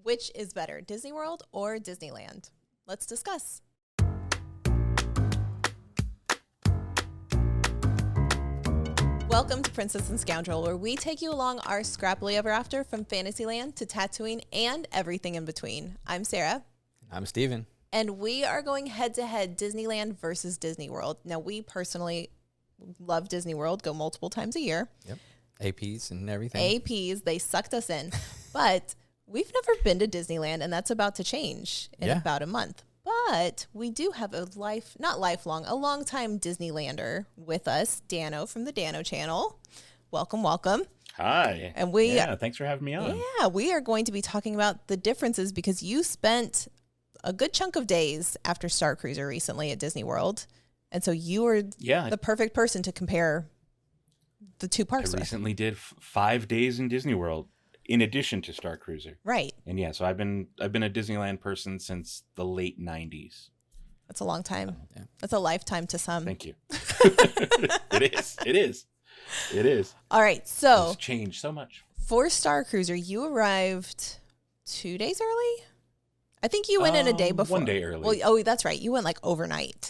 Which is better, Disney World or Disneyland? Let's discuss. Welcome to Princess and Scoundrel, where we take you along our scrappily ever after from Fantasyland to Tatooine and everything in between. I'm Sarah. I'm Steven. And we are going head-to-head Disneyland versus Disney World. Now, we personally love Disney World, go multiple times a year. Yep. APs and everything. APs, they sucked us in. But we've never been to Disneyland, and that's about to change in about a month. But we do have a long-time Disneylander with us, Dano from the Dano channel. Welcome, welcome. Hi. And thanks for having me on. Yeah, we are going to be talking about the differences because you spent a good chunk of days after Star Cruiser recently at Disney World. And so you were the perfect person to compare the two parks I recently did 5 days in Disney World in addition to Star Cruiser. Right. And so I've been a Disneyland person since the late 90s. That's a long time. That's a lifetime to some. Thank you. It is. All right. So it's changed so much. For Star Cruiser, you arrived 2 days early? I think you went in a day before. 1 day early. Well, that's right. You went like overnight.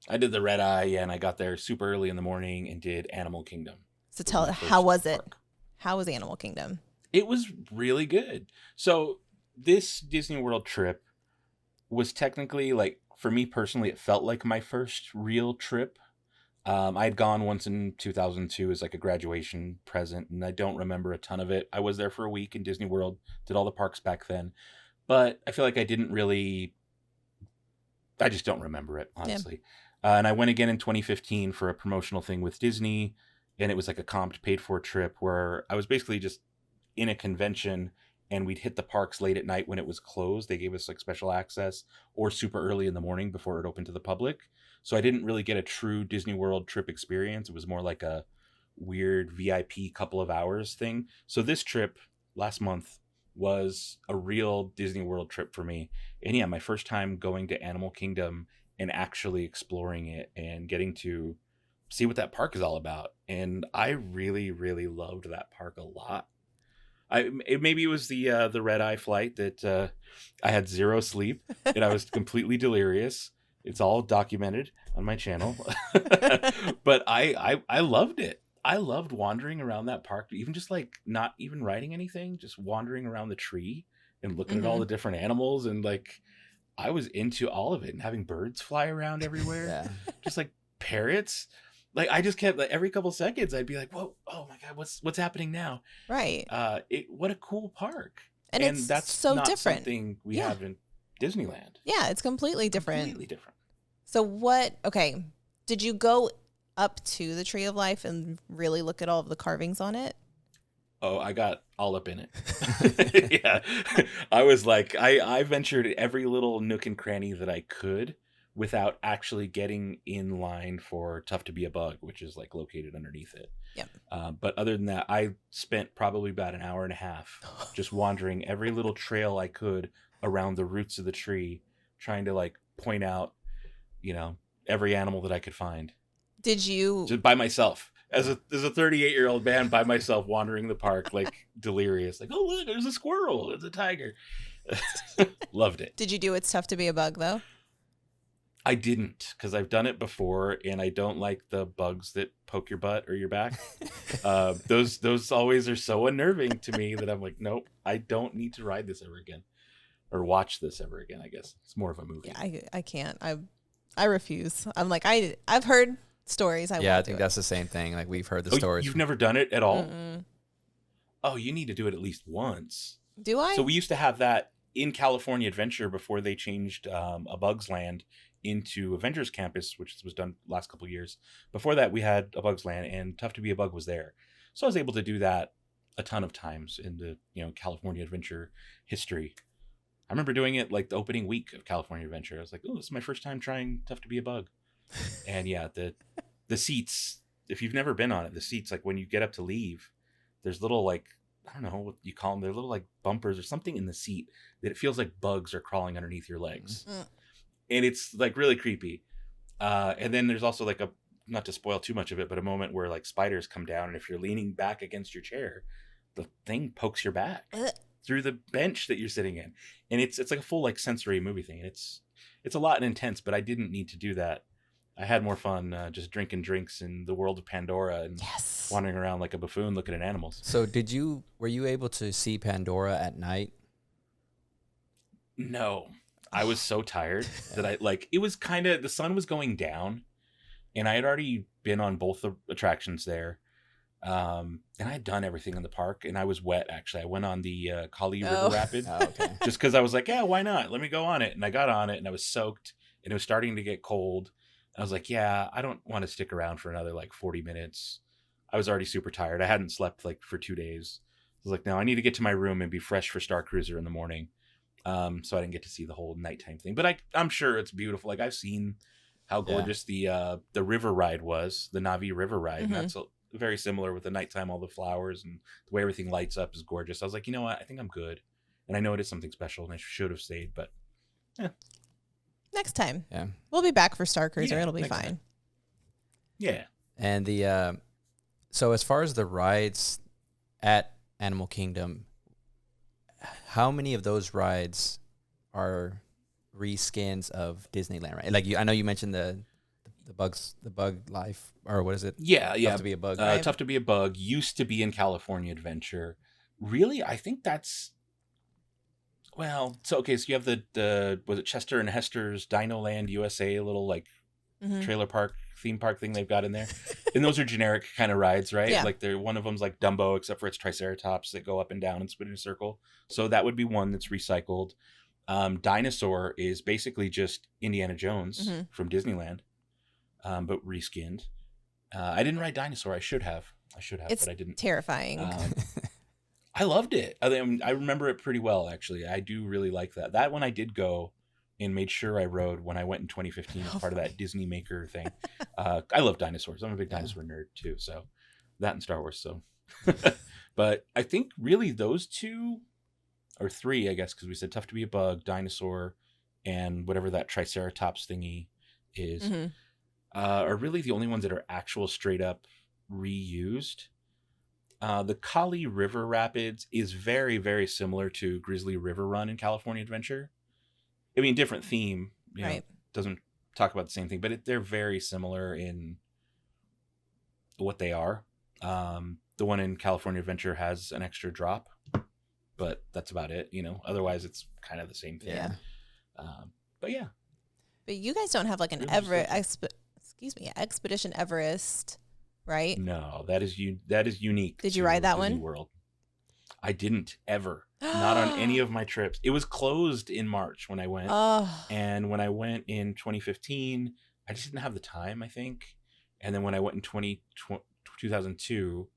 I did the red eye, and I got there super early in the morning and did Animal Kingdom. So how was it? How was Animal Kingdom? It was really good. So this Disney World trip was technically, like, for me personally, it felt like my first real trip. I had gone once in 2002 as like a graduation present, and I don't remember a ton of it. I was there for a week in Disney World, did all the parks back then, but I feel like I just don't remember it, honestly. And I went again in 2015 for a promotional thing with Disney, and it was like a comped paid for trip where I was basically just in a convention, and we'd hit the parks late at night when it was closed. They gave us like special access or super early in the morning before it opened to the public. So I didn't really get a true Disney World trip experience. It was more like a weird VIP couple of hours thing. So this trip last month was a real Disney World trip for me. And my first time going to Animal Kingdom and actually exploring it and getting to see what that park is all about. And I really, really loved that park a lot. Maybe it was the red eye flight that I had zero sleep and I was completely delirious. It's all documented on my channel. But I loved it. I loved wandering around that park, even just like not even riding anything, just wandering around the tree and looking at all the different animals. And like, I was into all of it and having birds fly around everywhere, just like parrots. Like I just kept like every couple seconds I'd be like, whoa, oh my God, what's happening now? Right. What a cool park. And it's that's so not different. Something we have in Disneyland. Yeah, it's completely different. Completely different. So did you go up to the Tree of Life and really look at all of the carvings on it? Oh, I got all up in it. Yeah. I was like, I ventured every little nook and cranny that I could without actually getting in line for Tough to Be a Bug, which is like located underneath it. Yep. But other than that, I spent probably about an hour and a half just wandering every little trail I could around the roots of the tree, trying to like point out, every animal that I could find. Did you? Just by myself. As a 38-year-old man by myself wandering the park, like delirious, like, oh, look, there's a squirrel, there's a tiger. Loved it. Did you do It's Tough to Be a Bug, though? I didn't, because I've done it before, and I don't like the bugs that poke your butt or your back. Those always are so unnerving to me that I'm like, nope, I don't need to ride this ever again. Or watch this ever again, I guess. It's more of a movie. Yeah, I can't. I refuse. I'm like, I've heard stories. I think that's the same thing. Like we've heard the stories. You've never done it at all? Mm-mm. Oh, you need to do it at least once. Do I? So we used to have that in California Adventure before they changed A Bug's Land into Avengers Campus, which was done last couple of years. Before that, we had A Bug's Land, and Tough to Be a Bug was there. So I was able to do that a ton of times in the California Adventure history. I remember doing it like the opening week of California Adventure. I was like, oh, this is my first time trying Tough to Be a Bug. And yeah, the seats, if you've never been on it, the seats, like when you get up to leave, there's little like, I don't know what you call them. They're little like bumpers or something in the seat that it feels like bugs are crawling underneath your legs. Mm-hmm. And it's like really creepy. And then there's also like not to spoil too much of it, but a moment where like spiders come down, and if you're leaning back against your chair, the thing pokes your back. through the bench that you're sitting in. And it's like a full like sensory movie thing. It's a lot and intense, but I didn't need to do that. I had more fun just drinking drinks in the world of Pandora and wandering around like a buffoon looking at animals. So were you able to see Pandora at night? No, I was so tired that it was kind of, the sun was going down and I had already been on both the attractions there. And I had done everything in the park and I was wet. Actually, I went on the Kali River Rapid just cause I was like, yeah, why not? Let me go on it. And I got on it and I was soaked and it was starting to get cold. I was like, yeah, I don't want to stick around for another like 40 minutes. I was already super tired. I hadn't slept like for 2 days. I was like, no, I need to get to my room and be fresh for Star Cruiser in the morning. So I didn't get to see the whole nighttime thing, but I'm sure it's beautiful. Like I've seen how gorgeous the river ride was, the Navi River ride. And that's very similar with the nighttime, all the flowers and the way everything lights up is gorgeous. I was like, you know what? I think I'm good. And I know it is something special and I should have stayed, but next time. Yeah. We'll be back for Star Cruiser. It'll be fine. Time. Yeah. And so as far as the rides at Animal Kingdom, how many of those rides are reskins of Disneyland? Right? Like I know you mentioned the bug life, or what is it? Yeah. Tough to be a bug. Right? Tough to be a bug used to be in California Adventure. Really, I think that's so you have the was it Chester and Hester's Dino Land USA, a little like trailer park theme park thing they've got in there, and those are generic kind of rides, right? Yeah. Like they're one of them's like Dumbo, except for it's Triceratops that go up and down and spin in a circle. So that would be one that's recycled. Dinosaur is basically just Indiana Jones from Disneyland, but reskinned. I didn't ride Dinosaur. I should have, It's but I didn't. Terrifying. I loved it. I remember it pretty well, actually. I do really like that. That one I did go and made sure I rode when I went in 2015 as part of that Disney Maker thing. I love dinosaurs. I'm a big dinosaur nerd too. So that and Star Wars. So, but I think really those two or three, I guess, because we said Tough to be a Bug, Dinosaur, and whatever that Triceratops thingy is, are really the only ones that are actual straight up reused. The Kali River Rapids is very, very similar to Grizzly River Run in California Adventure. I mean, different theme, know, doesn't talk about the same thing, but they're very similar in what they are. The one in California Adventure has an extra drop, but that's about it. Otherwise it's kind of the same thing. Yeah. But yeah. But you guys don't have like an Expedition Everest, right? No, that is unique. Did you ride that Disney one? World. I didn't ever. Not on any of my trips. It was closed in March when I went. And when I went in 2015, I just didn't have the time, I think. And then when I went in 2002,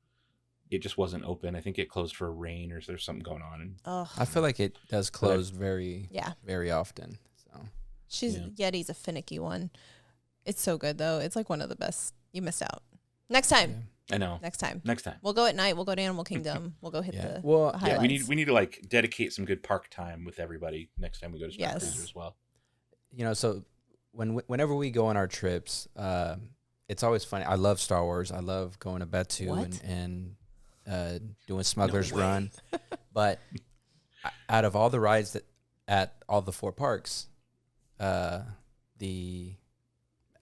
it just wasn't open. I think it closed for rain or there's something going on. I feel like it does close very often. So Yeti's a finicky one. It's so good though. It's like one of the best. You missed out. Next time. Yeah. I know. Next time. We'll go at night. We'll go to Animal Kingdom. We'll go hit the highlights. Yeah, we need to like dedicate some good park time with everybody next time we go to Star Cruiser as well. So whenever we go on our trips, it's always funny. I love Star Wars. I love going to Batu and doing Smuggler's Run. But out of all the rides at all the 4 parks, the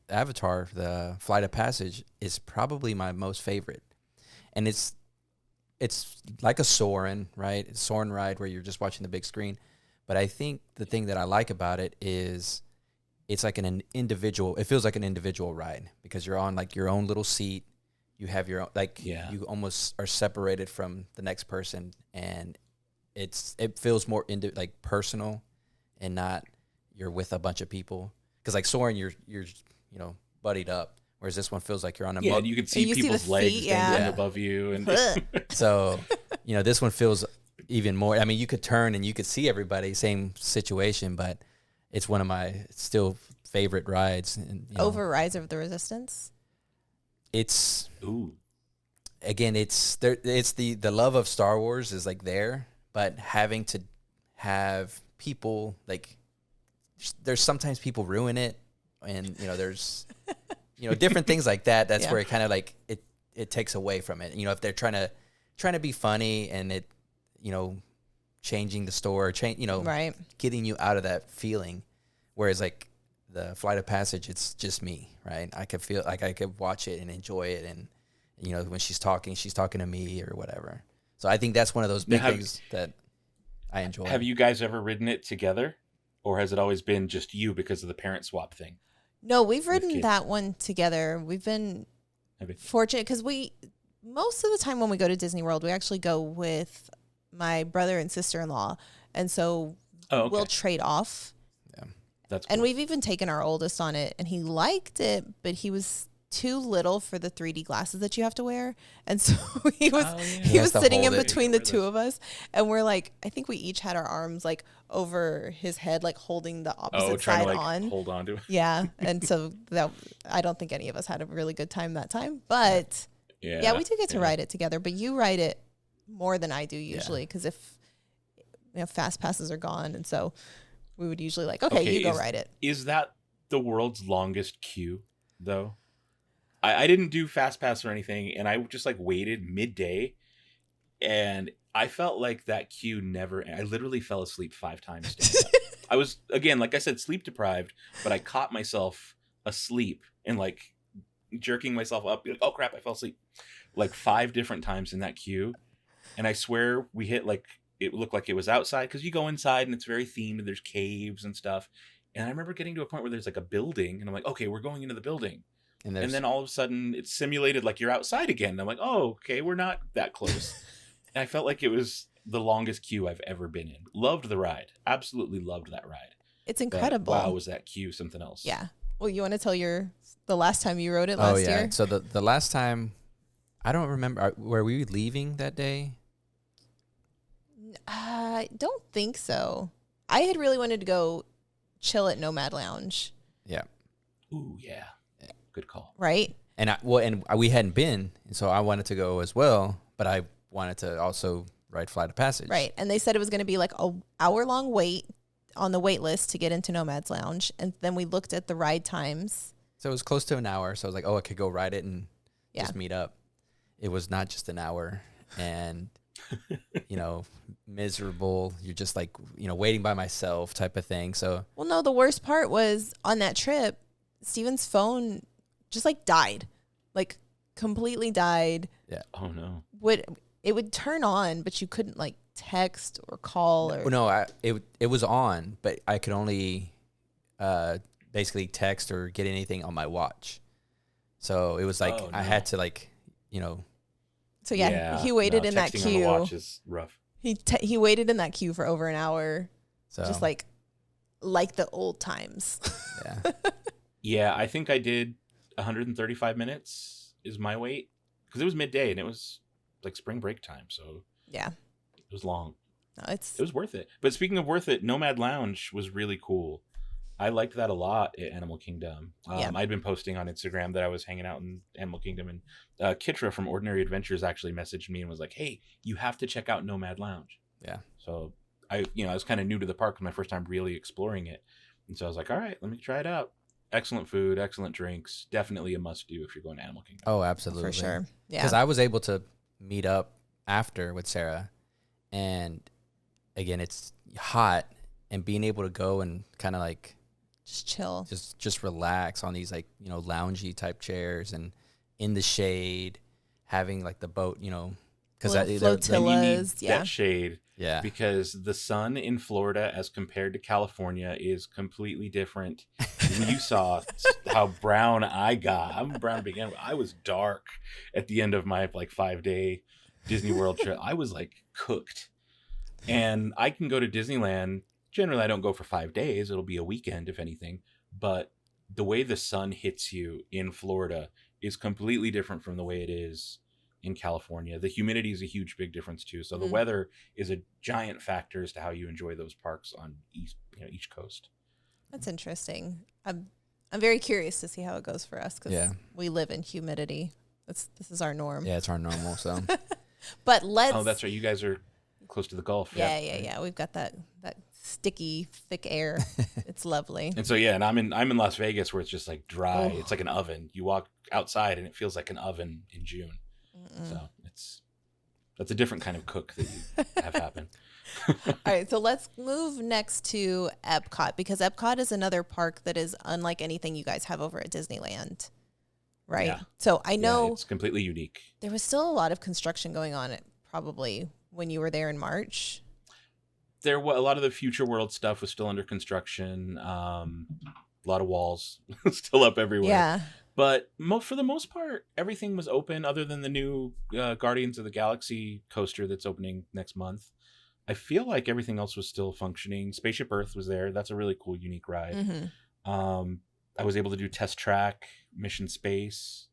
Avatar, the Flight of Passage, is probably my most favorite. And it's like a Soarin', right? It's a Soarin' ride where you're just watching the big screen. But I think the thing that I like about it is it's like it feels like an individual ride because you're on like your own little seat. You have your own, you almost are separated from the next person, and it feels more personal and not you're with a bunch of people. Because like Soarin', you're buddied up, whereas this one feels like you're on a mug. You can see people's legs dangling above you, and so this one feels even more. I mean, you could turn and you could see everybody, same situation, but it's one of my still favorite rides. And, over Rise of the Resistance. It's again, it's there. It's the love of Star Wars is like there, but having to have people like there's sometimes people ruin it. And there's different things like that. That's where it kind of like it takes away from it. If they're trying to be funny and it changing the store, right. getting you out of that feeling. Whereas like the Flight of Passage, it's just me, right? I could feel like I could watch it and enjoy it, and when she's talking to me or whatever. So I think that's one of those big things that I enjoy. Have you guys ever ridden it together, or has it always been just you because of the parent swap thing? No, we've ridden that one together. We've been fortunate because most of the time when we go to Disney World, we actually go with my brother and sister-in-law, and so we'll trade off. Yeah, that's cool. And we've even taken our oldest on it, and he liked it, but he was too little for the 3D glasses that you have to wear, and so he was sitting in between the two of us, and we're like, I think we each had our arms like over his head, like holding the opposite side on. Hold on to it. Yeah, and so I don't think any of us had a really good time that time, but yeah, we do get to ride it together. But you ride it more than I do usually, because if fast passes are gone, and so we would usually you go ride it. Is that the world's longest queue though? I didn't do fast pass or anything, and I just waited midday, and I felt like that queue I literally fell asleep 5 times. I was, again, like I said, sleep deprived, but I caught myself asleep and jerking myself up. Oh crap, I fell asleep 5 different times in that queue. And I swear we hit it looked like it was outside, because you go inside and it's very themed and there's caves and stuff. And I remember getting to a point where there's a building, and I'm like, okay, we're going into the building. And then all of a sudden it's simulated like you're outside again. And I'm like, oh, okay, we're not that close. And I felt like it was the longest queue I've ever been in. Loved the ride. Absolutely loved that ride. It's incredible. But, wow, was that queue something else? Yeah. Well, you want to tell the last time you rode it last year? So the last time, I don't remember. Were we leaving that day? I don't think so. I had really wanted to go chill at Nomad Lounge. Yeah. Ooh, yeah. Good call. Right? And we hadn't been, and so I wanted to go as well, but I wanted to also ride Flight of Passage. Right. And they said it was going to be a hour-long wait on the wait list to get into Nomad's Lounge. And then we looked at the ride times. So it was close to an hour. So I was like, I could go ride it and just meet up. It was not just an hour. And, miserable. You're just waiting by myself type of thing. So. Well, no, the worst part was on that trip, Steven's phone just died. Completely died. Yeah. Oh no. It would turn on, but you couldn't text or call or. No, it was on, but I could only basically text or get anything on my watch. So it was I had to So he waited in that queue. On the watch is rough. He waited in that queue for over an hour. So just like the old times. Yeah. Yeah, I think I did 135 minutes is my wait, because it was midday and it was spring break time, so yeah, it was long. No, it was worth it. But speaking of worth it, Nomad Lounge was really cool. I liked that a lot at Animal Kingdom. I'd been posting on Instagram that I was hanging out in Animal Kingdom, and Kitra from Ordinary Adventures actually messaged me and was like, hey, you have to check out Nomad Lounge. Yeah. So I was kind of new to the park, my first time really exploring it, and so I was like, all right, let me try it out. Excellent food, excellent drinks. Definitely a must-do if you're going to Animal Kingdom. Oh, absolutely. For sure. Yeah. Because I was able to meet up after with Sarah, and again, it's hot, and being able to go and kind of just chill, just relax on these loungy type chairs and in the shade, having the boat, because flotillas, that shade. Yeah, because the sun in Florida as compared to California is completely different. You saw how brown I got. I'm brown to begin with. I was dark at the end of my 5-day Disney World trip. I was cooked. And I can go to Disneyland. Generally, I don't go for 5 days. It'll be a weekend, if anything. But the way the sun hits you in Florida is completely different from the way it is in California. The humidity is a huge, big difference too. So the weather is a giant factor as to how you enjoy those parks on each coast. That's interesting. I'm very curious to see how it goes for us, because we live in humidity. This is our norm. Yeah, it's our normal. So, but let's. Oh, that's right. You guys are close to the Gulf. Yeah. We've got that sticky, thick air. It's lovely. And so and I'm in Las Vegas, where it's just dry. Oh. It's like an oven. You walk outside and it feels like an oven in June. So that's a different kind of cook that you have happen. All right, so let's move next to Epcot, because Epcot is another park that is unlike anything you guys have over at Disneyland, right? Yeah. So I know it's completely unique. there was still a lot of construction going on probably when you were there in March. A lot of the Future World stuff was still under construction. A lot of walls still up everywhere. Yeah. But for the most part, everything was open other than the new Guardians of the Galaxy coaster that's opening next month. I feel like everything else was still functioning. Spaceship Earth was there. That's a really cool, unique ride. Mm-hmm. I was able to do Test Track, Mission Space.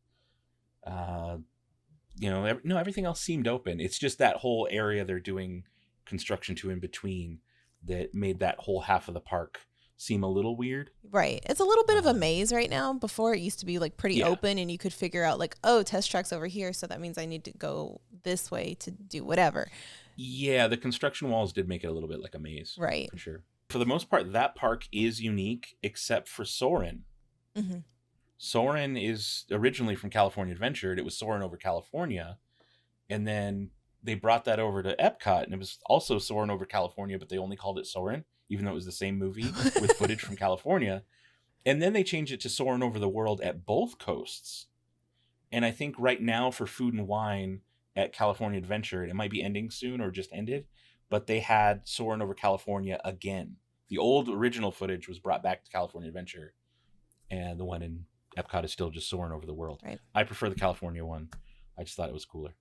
Everything else seemed open. It's just that whole area they're doing construction to in between that made that whole half of the park seem a little weird. Right. It's a little bit of a maze right now. Before it used to be like pretty open and you could figure out like, oh, Test Track's over here, so that means I need to go this way to do whatever. Yeah, the construction walls did make it a little bit like a maze. Right. For sure. For the most part, that park is unique except for Soarin'. Mm-hmm. Soarin' is originally from California Adventure. It was Soarin' over California. And then they brought that over to Epcot, and it was also Soarin' over California, but they only called it Soarin', even though it was the same movie with footage from California. And then they changed it to Soarin' over the World at both coasts. And I think right now for Food and Wine at California Adventure, it might be ending soon or just ended, but they had Soarin' over California again. The old original footage was brought back to California Adventure, and the one in Epcot is still just Soarin' over the World. Right. I prefer the California one. I just thought it was cooler.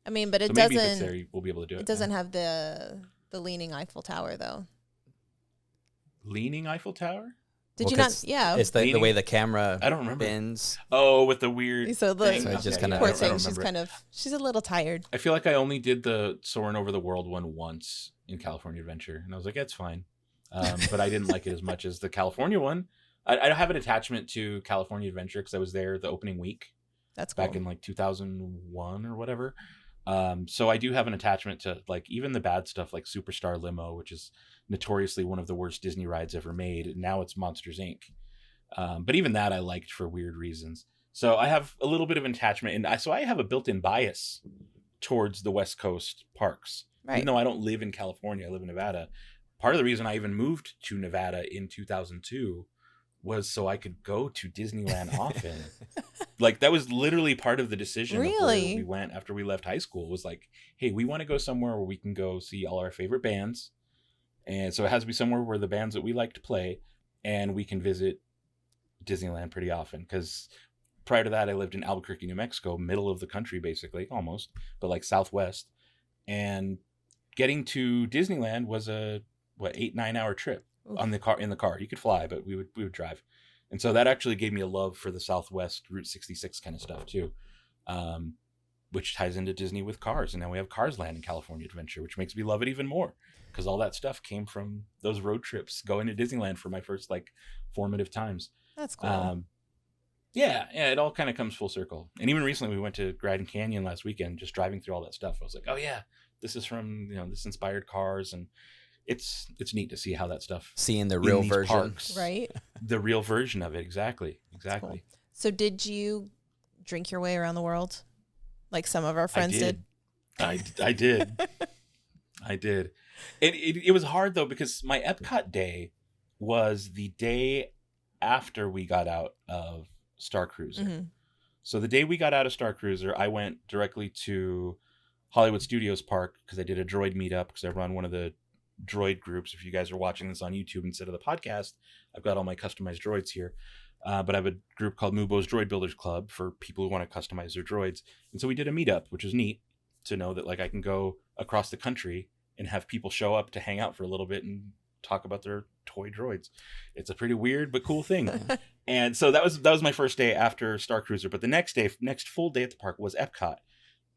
I mean, but it maybe doesn't. If it's there, we'll be able to do it. It doesn't have the leaning Eiffel Tower though. Leaning Eiffel Tower? Did you not? Yeah. It's the way the camera I don't remember. bends. Oh, with the weird So thing. So it just kinda- poor I thing. don't She's a little tired. I feel like I only did the Soarin' over the World one once in California Adventure, and I was like, that's fine. But I didn't like it as much as the California one. I have an attachment to California Adventure because I was there the opening week. That's cool. Back in like 2001 or whatever. So I do have an attachment to like even the bad stuff like Superstar Limo, which is notoriously one of the worst Disney rides ever made. And now it's Monsters Inc. But even that I liked for weird reasons. So I have a little bit of an attachment, and I have a built-in bias towards the West Coast parks. Right. Even though I don't live in California, I live in Nevada. Part of the reason I even moved to Nevada in 2002 was so I could go to Disneyland often. Like that was literally part of the decision. Really? Of where we went after we left high school was like, hey, we want to go somewhere where we can go see all our favorite bands. And so it has to be somewhere where the bands that we like to play, and we can visit Disneyland pretty often. Because prior to that, I lived in Albuquerque, New Mexico, middle of the country, basically, almost, but like Southwest. And getting to Disneyland was a 8-9 hour trip. Oof. In the car. You could fly, but we would drive. And so that actually gave me a love for the Southwest Route 66 kind of stuff too. Which ties into Disney with Cars. And now we have Cars Land in California Adventure, which makes me love it even more because all that stuff came from those road trips going to Disneyland for my first like formative times. That's cool. Yeah, it all kind of comes full circle. And even recently we went to Grand Canyon last weekend, just driving through all that stuff. I was like, oh yeah, this is from, this inspired Cars, and it's neat to see how that stuff seeing the real version, parks, right? The real version of it, exactly. Cool. So, did you drink your way around the world, like some of our friends did? I did. I did. It was hard though because my Epcot day was the day after we got out of Star Cruiser. Mm-hmm. So the day we got out of Star Cruiser, I went directly to Hollywood Studios Park because I did a droid meetup because I run one of the droid groups. If you guys are watching this on YouTube instead of the podcast, I've got all my customized droids here. But I have a group called Mubo's Droid Builders Club for people who want to customize their droids. And so we did a meetup, which was neat to know that like I can go across the country and have people show up to hang out for a little bit and talk about their toy droids. It's a pretty weird but cool thing. And so that was my first day after Star Cruiser. But the next full day at the park was Epcot.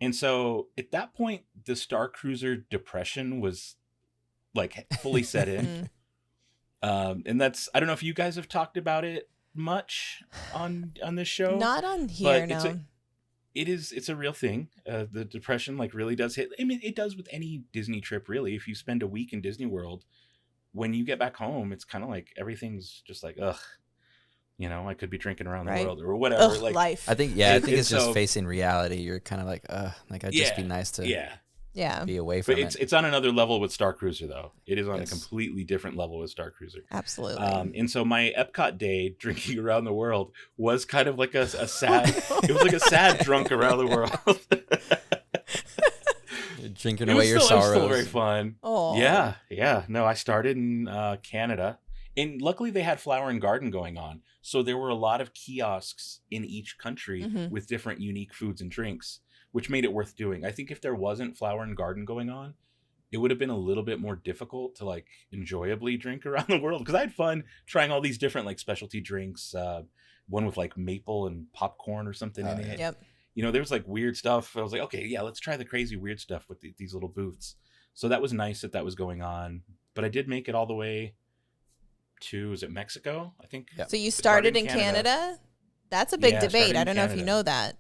And so at that point, the Star Cruiser depression was like fully set in. And that's, I don't know if you guys have talked about it much on this show. Not on here, but no. It's a real thing. The depression like really does hit. I mean, it does with any Disney trip, really. If you spend a week in Disney World, when you get back home, it's kind of like everything's just like, ugh, I could be drinking around the world or whatever. Ugh, like life. I think it's just facing reality. You're kind of like, I'd just be nice to Yeah. be away from But it's on another level with Star Cruiser, though. It is on a completely different level with Star Cruiser. Absolutely. And so my Epcot day drinking around the world was kind of like a sad. It was like a sad drunk around the world. You're drinking away your sorrows. It was still very fun. Oh. Yeah. No, I started in Canada. And luckily they had Flower and Garden going on. So there were a lot of kiosks in each country with different unique foods and drinks, which made it worth doing. I think if there wasn't Flower and Garden going on, it would have been a little bit more difficult to like enjoyably drink around the world. Because I had fun trying all these different like specialty drinks. One with like maple and popcorn or something in it. Yep. You know, there was like weird stuff. I was like, okay, yeah, let's try the crazy weird stuff with these little booths. So that was nice that was going on. But I did make it all the way to, is it Mexico? I think. So you started in Canada? That's a big debate. I don't know if you know that.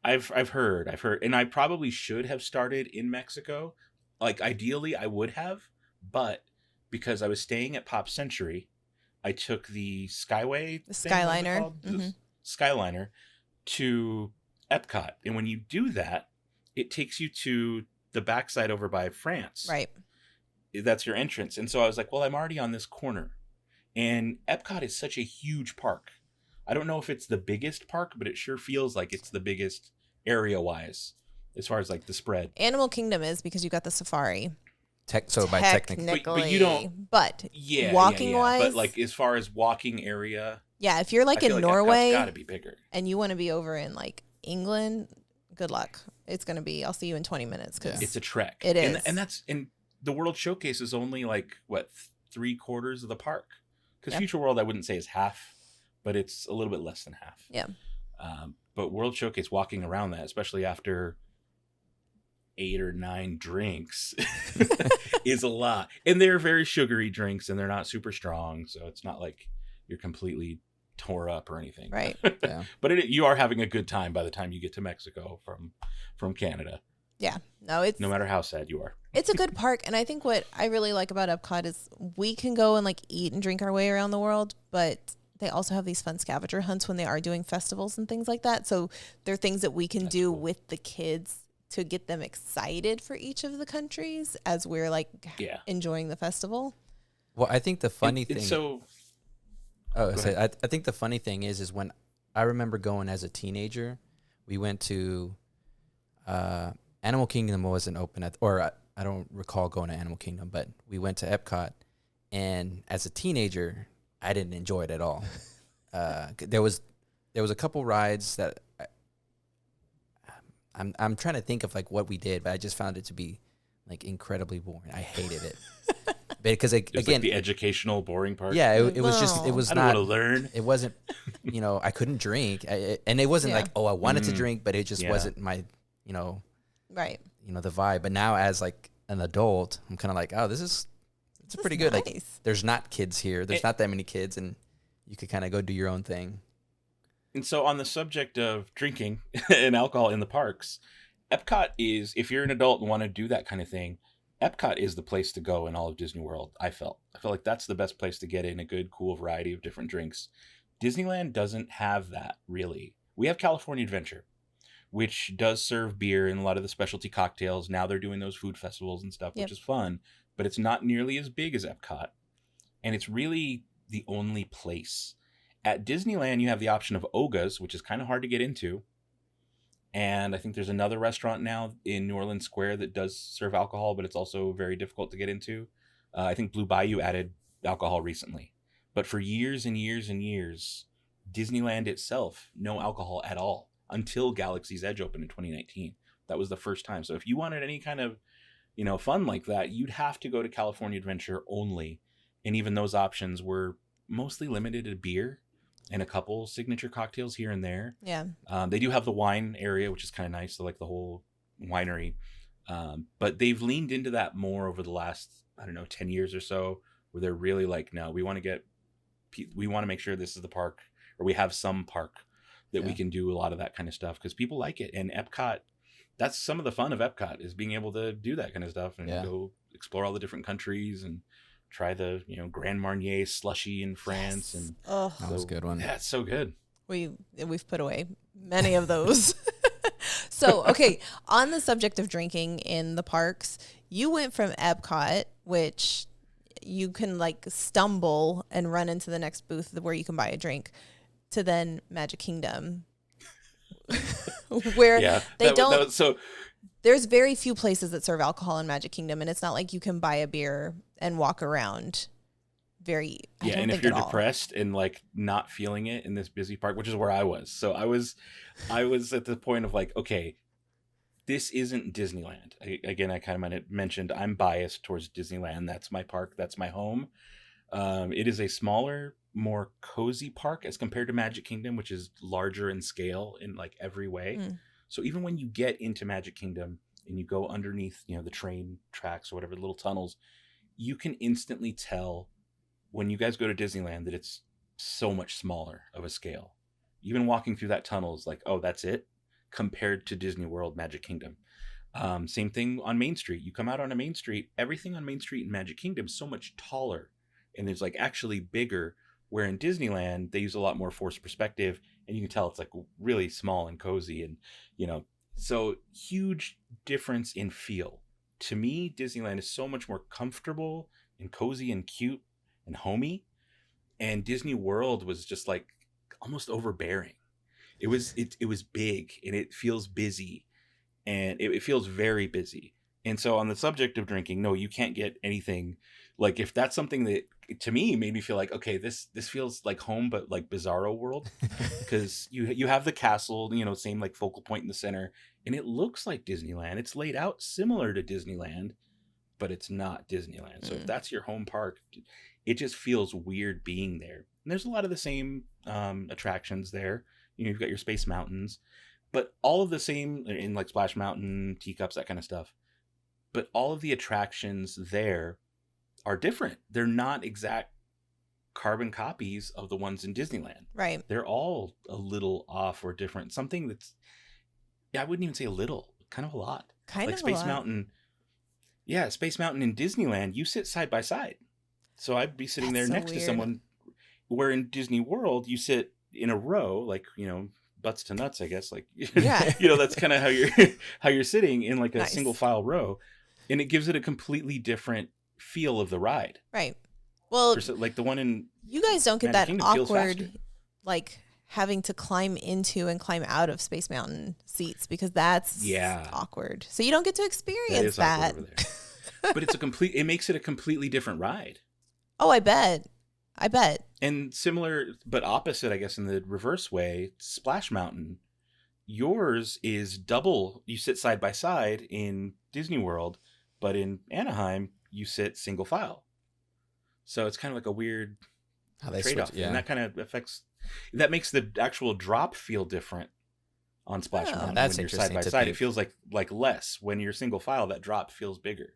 I've heard, and I probably should have started in Mexico. Like ideally I would have, but because I was staying at Pop Century, I took the Skyway, Skyliner, Skyliner to Epcot. And when you do that, it takes you to the backside over by France. Right. That's your entrance. And so I was like, well, I'm already on this corner. And Epcot is such a huge park. I don't know if it's the biggest park, but it sure feels like it's the biggest area-wise as far as like the spread. Animal Kingdom is because you got the safari. Technically. But you don't. But walking-wise. But like as far as walking area. Yeah, if you're like in Norway. Epcot's gotta be bigger. And you want to be over in like England, good luck. It's going to be, I'll see you in 20 minutes. Cause it's a trek. It is. And the World Showcase is only like, what, 3/4 of the park? Because Future World, I wouldn't say is half, but it's a little bit less than half. Yeah. But World Showcase, walking around that, especially after 8 or 9 drinks, is a lot. And they're very sugary drinks, and they're not super strong, so it's not like you're completely tore up or anything. Right. Yeah. But you are having a good time by the time you get to Mexico from Canada. Yeah. No matter how sad you are. It's a good park, and I think what I really like about Epcot is we can go and like eat and drink our way around the world, but they also have these fun scavenger hunts when they are doing festivals and things like that. So there are things that we can do with the kids to get them excited for each of the countries as we're like enjoying the festival. Well, I think the funny thing. I think the funny thing is when I remember going as a teenager, we went to Animal Kingdom wasn't open I don't recall going to Animal Kingdom, but we went to Epcot, and as a teenager, I didn't enjoy it at all. There was a couple rides that I'm trying to think of like what we did, but I just found it to be like incredibly boring. I hated it because again, like the educational boring part. Yeah, it was I don't want to learn. It wasn't, I couldn't drink, and it wasn't like I wanted to drink, but it just wasn't my, right. The vibe. But now as like an adult, I'm kind of like, oh, it's pretty good. Nice. Like there's not kids here. There's not that many kids, and you could kind of go do your own thing. And so on the subject of drinking and alcohol in the parks, Epcot is, if you're an adult and want to do that kind of thing, Epcot is the place to go in all of Disney World. I felt like that's the best place to get in a good, cool variety of different drinks. Disneyland doesn't have that, really. We have California Adventure, which does serve beer and a lot of the specialty cocktails. Now they're doing those food festivals and stuff, which is fun, but it's not nearly as big as Epcot. And it's really the only place. At Disneyland, you have the option of Oga's, which is kind of hard to get into. And I think there's another restaurant now in New Orleans Square that does serve alcohol, but it's also very difficult to get into. I think Blue Bayou added alcohol recently. But for years and years and years, Disneyland itself, no alcohol at all until Galaxy's Edge opened in 2019. That was the first time. So if you wanted any kind of, fun like that, you'd have to go to California Adventure only. And even those options were mostly limited to beer and a couple signature cocktails here and there. Yeah. They do have the wine area, which is kind of nice. So like the whole winery. But they've leaned into that more over the last, 10 years or so, where they're really like, no, we want to make sure this is the park, or we have some park that we can do a lot of that kind of stuff because people like it. And Epcot, that's some of the fun of Epcot, is being able to do that kind of stuff and go explore all the different countries and try the, Grand Marnier slushy in France. Yes. And that was a good one. Yeah, it's so good. We've put away many of those. So, okay, on the subject of drinking in the parks, you went from Epcot, which you can like stumble and run into the next booth where you can buy a drink, to then Magic Kingdom, where so there's very few places that serve alcohol in Magic Kingdom, and it's not like you can buy a beer and walk around. And if you're depressed and like not feeling it in this busy park, which is where I was. So I was at the point of like, okay, this isn't Disneyland. I kind of mentioned I'm biased towards Disneyland. That's my park. That's my home. It is a smaller, more cozy park as compared to Magic Kingdom, which is larger in scale in like every way. So even when you get into Magic Kingdom and you go underneath, the train tracks or whatever, little tunnels, you can instantly tell when you guys go to Disneyland that it's so much smaller of a scale. Even walking through that tunnel is like, oh, that's it, compared to Disney World, Magic Kingdom. Same thing on Main Street. You come out on a Main Street, everything on Main Street in Magic Kingdom is so much taller and there's like actually bigger, where in Disneyland, they use a lot more forced perspective and you can tell it's like really small and cozy and, so huge difference in feel. To me, Disneyland is so much more comfortable and cozy and cute and homey, and Disney World was just like almost overbearing. It was big and it feels busy, and it feels very busy. And so on the subject of drinking, no, you can't get anything. Like if that's something that to me made me feel like, okay, this feels like home, but like Bizarro World, because you have the castle, same like focal point in the center, and it looks like Disneyland. It's laid out similar to Disneyland, but it's not Disneyland. So if that's your home park, it just feels weird being there. And there's a lot of the same attractions there. You've got your Space Mountains, but all of the same in like Splash Mountain, teacups, that kind of stuff. But all of the attractions there are different. They're not exact carbon copies of the ones in Disneyland. Right. They're all a little off or different. Something that's, I wouldn't even say a little, kind of a lot. Like Space Mountain. Yeah, Space Mountain in Disneyland, you sit side by side. So I'd be sitting there next to someone, where in Disney World, you sit in a row, like, butts to nuts, I guess. Like, that's kind of how you're sitting in like a single file row. And it gives it a completely different feel of the ride. Right. Well, like the one in you guys don't get Magic that Kingdom awkward, like having to climb into and climb out of Space Mountain seats, because that's awkward. So you don't get to experience that. Over there. But it makes it a completely different ride. Oh, I bet. And similar, but opposite, I guess, in the reverse way, Splash Mountain, yours is double. You sit side by side in Disney World, but in Anaheim, you sit single file. So it's kind of like a weird trade-off. And that kind of that makes the actual drop feel different on Splash Mountain. That's when you're side by side. It feels like less. When you're single file, that drop feels bigger.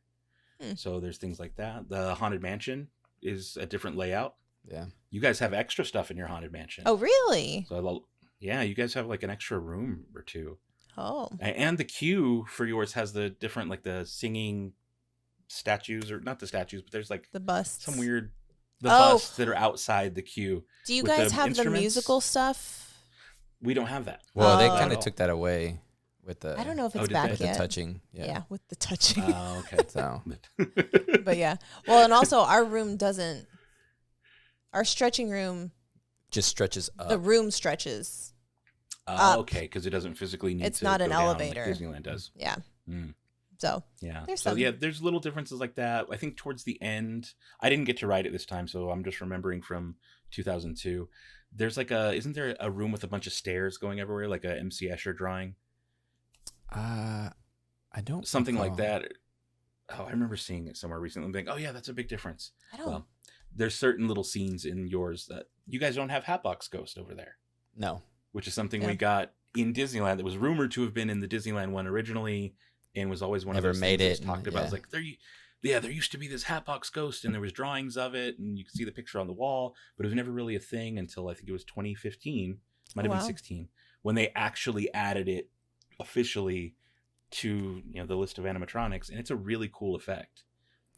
So there's things like that. The Haunted Mansion is a different layout. Yeah. You guys have extra stuff in your Haunted Mansion. Oh, really? So you guys have like an extra room or two. Oh. And the queue for yours has the different, like the singing statues, or not the statues, but there's like the busts. Some weird busts that are outside the queue. Do you guys have the musical stuff? We don't have that. Well, they kind of took that away with the. I don't know if it's back with yet. the touching. Yeah, with the touching. Oh, okay. So. But yeah. Well, and also our room doesn't. Our stretching room just stretches up. The room stretches up. Okay, because it doesn't physically need it's to not go an down elevator. like Disneyland does. Yeah. Mm. So there's little differences like that. I think towards the end, I didn't get to ride it this time, so I'm just remembering from 2002. There's like isn't there a room with a bunch of stairs going everywhere, like a MC Escher drawing? I don't. Something like that. Oh, I remember seeing it somewhere recently. I'm thinking, oh yeah, that's a big difference. I don't. Well, there's certain little scenes in yours that you guys don't have Hatbox Ghost over there. No. Which is something we got in Disneyland that was rumored to have been in the Disneyland one originally, and was always one of those things that was talked about. It's like there used to be this Hatbox Ghost, and there was drawings of it, and you could see the picture on the wall, but it was never really a thing until I think it was 2015, might have been 16, when they actually added it officially to the list of animatronics, and it's a really cool effect.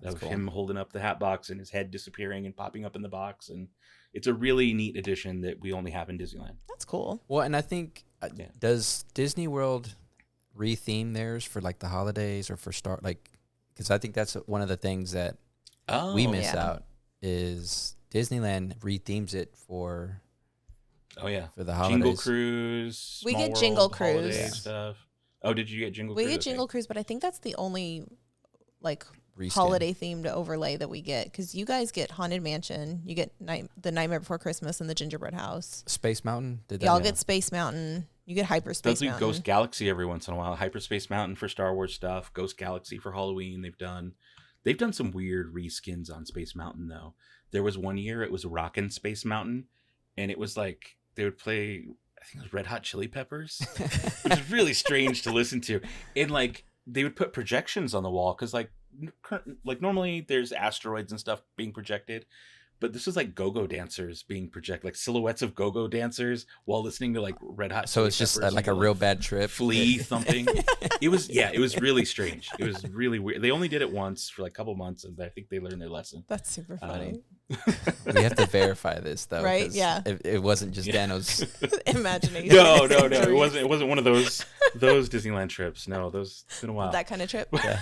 Of him holding up the hat box and his head disappearing and popping up in the box. And it's a really neat addition that we only have in Disneyland. That's cool. Well, and I think, does Disney World retheme theirs for like the holidays or for because I think that's one of the things that we miss out is Disneyland rethemes it for. Oh yeah, for the holidays. Jingle Cruise. We get World, Jingle Cruise stuff. Oh, did you get Jingle Cruise? We get Jingle Cruise, but I think that's the only like Reskin. holiday themed overlay that we get, because you guys get Haunted Mansion, you get the Nightmare Before Christmas and the Gingerbread House. Space Mountain. Y'all get Space Mountain. You get Hyperspace Mountain. Ghost Galaxy every once in a while. Hyperspace Mountain for Star Wars stuff. Ghost Galaxy for Halloween. They've done some weird reskins on Space Mountain though. There was one year it was Rockin' Space Mountain, and it was like they would play, I think it was Red Hot Chili Peppers, which is really strange to listen to. And like they would put projections on the wall because like normally there's asteroids and stuff being projected, but this was like go-go dancers being projected, like silhouettes of go-go dancers while listening to like Red Hot Chili So it's just like a real bad trip. Flea thumping. It was really strange. It was really weird. They only did it once for like a couple months, and I think they learned their lesson. That's super funny. We have to verify this though, right? Yeah, it wasn't just Dano's imagination. No, it wasn't one of those Disneyland trips. No, those, it's been a while. That kind of trip. Yeah.